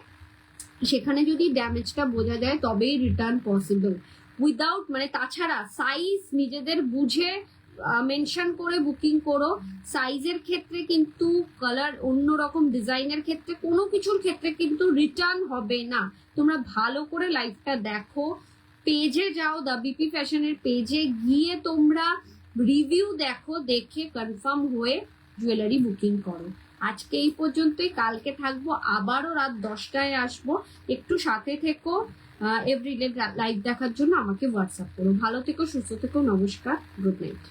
সেখানে যদি ড্যামেজটা বোঝা যায় তবেই রিটার্ন পসিবল। উইদাউট মানে তাছাড়া সাইজ নিজেদের বুঝে মেনশন করে বুকিং করো। সাইজের ক্ষেত্রে কিন্তু, কালার অন্যরকম, ডিজাইনের ক্ষেত্রে, কোনো কিছুর ক্ষেত্রে কিন্তু রিটার্ন হবে না। তোমরা ভালো করে লাইভটা দেখো, পেজে যাও, দ্য বিপি ফ্যাশনের পেজে গিয়ে তোমরা রিভিউ দেখো, দেখে কনফার্ম হয়ে জুয়েলারি বুকিং করো। আজকে এই পর্যন্তই। কালকে থাকবো আবারও রাত 10টায় আসবো, একটু সাথে থেকো। এভরিডে লাইভ দেখার জন্য আমাকে হোয়াটসঅ্যাপ করো। ভালো থেকো, সুস্থ থেকো, নমস্কার, গুড নাইট।